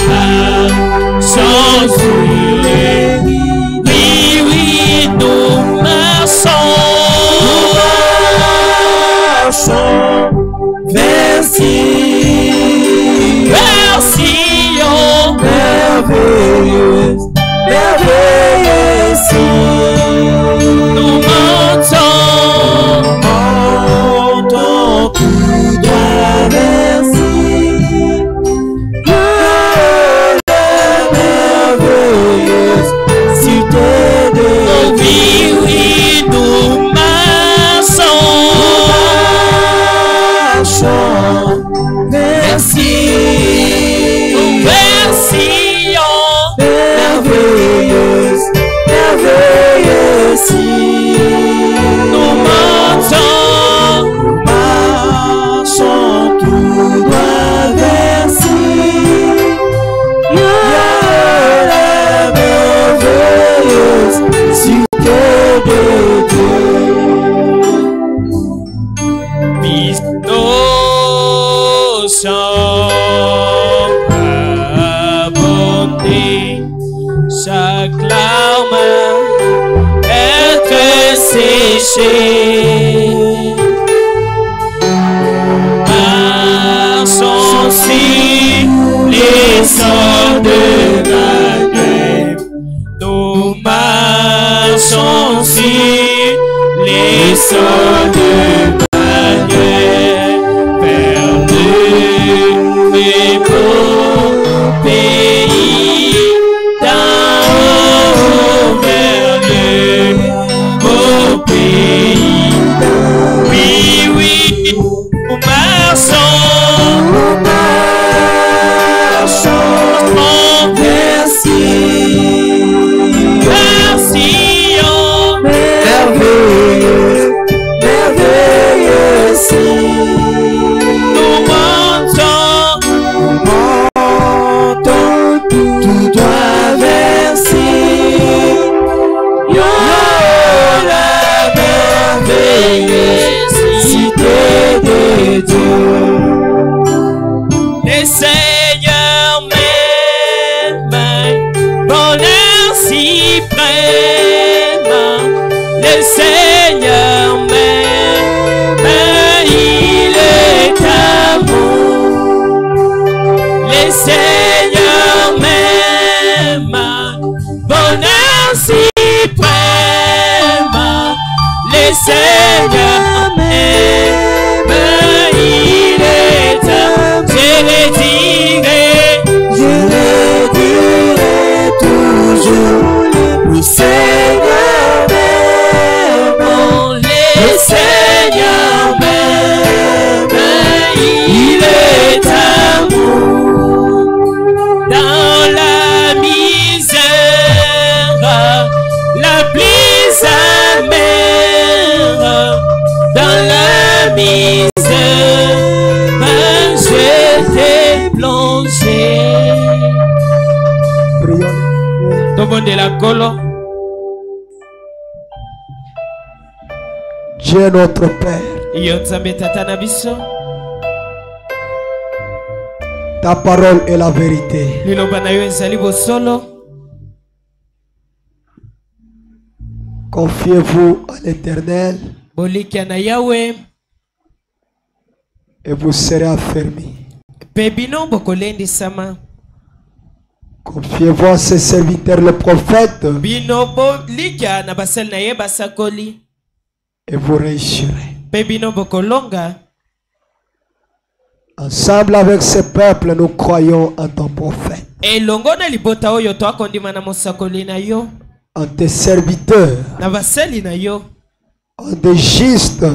marchons sur le rideau. Oui, oui, nous marchons vers Sion, merveilleuse, merveilleuse Sion. Nous montons tout droit vers Sion, la merveilleuse cité de Dieu. Oui, oui, nous marchons vers Sion, merveilleuse, merveilleuse Sion. Nous marchons tout droit vers Sion, la merveilleuse cité de Dieu. Puisse nos chants abonder, chaque larme être séchée. Marchons sur les sorts de la grève, nous marchons sur les sorts de la grève, vers le beau pays d'en haut, vers le beau pays. Oui, oui, nous marchons vers Sion, merveilleuse, merveilleuse Sion. Nous montons tout droit vers Sion, la merveilleuse cité de Dieu. Le Seigneur m'aime, bonheur suprême. Le Seigneur Seigneur m'aime, il est à, je le dirai toujours, le Seigneur m'aime, le Seigneur m'aime, il est amour. Dans la misère, la plus amère, dans la misère, je t'ai plongé. Tout le monde est la colo. Dieu notre Père, ta parole est la vérité. Confiez-vous à l'Éternel et vous serez affermis. Confiez-vous à ses serviteurs, les prophètes, et vous réussirez. Ensemble avec ce peuple, nous croyons en ton prophète, en tes serviteurs, en des justes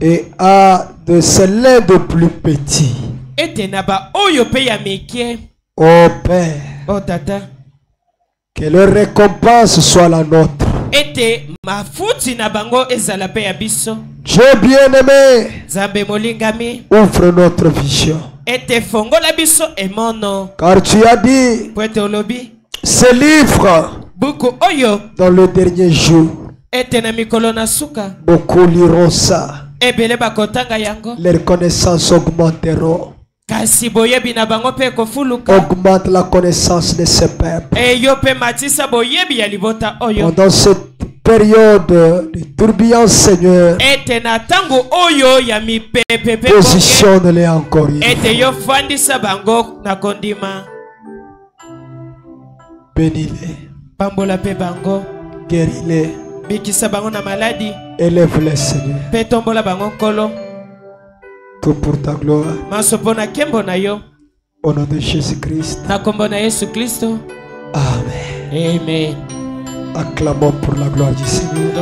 et à de ceux-là de plus petits. Ô Père, que leur récompense soit la nôtre. Dieu bien-aimé, ouvre notre vision. Car tu as dit, ce livre, dans le dernier jour, beaucoup liront ça. Leurs connaissances augmenteront. Augmente la connaissance de ce peuple. Pendant cette période de tourbillon, Seigneur, positionne-les encore une fois. Bénis-les, guéris-les, élève-les, Seigneur. Tout pour ta gloire. Au nom de Jésus-Christ. Amen. Amen. Acclamons pour la gloire du Seigneur.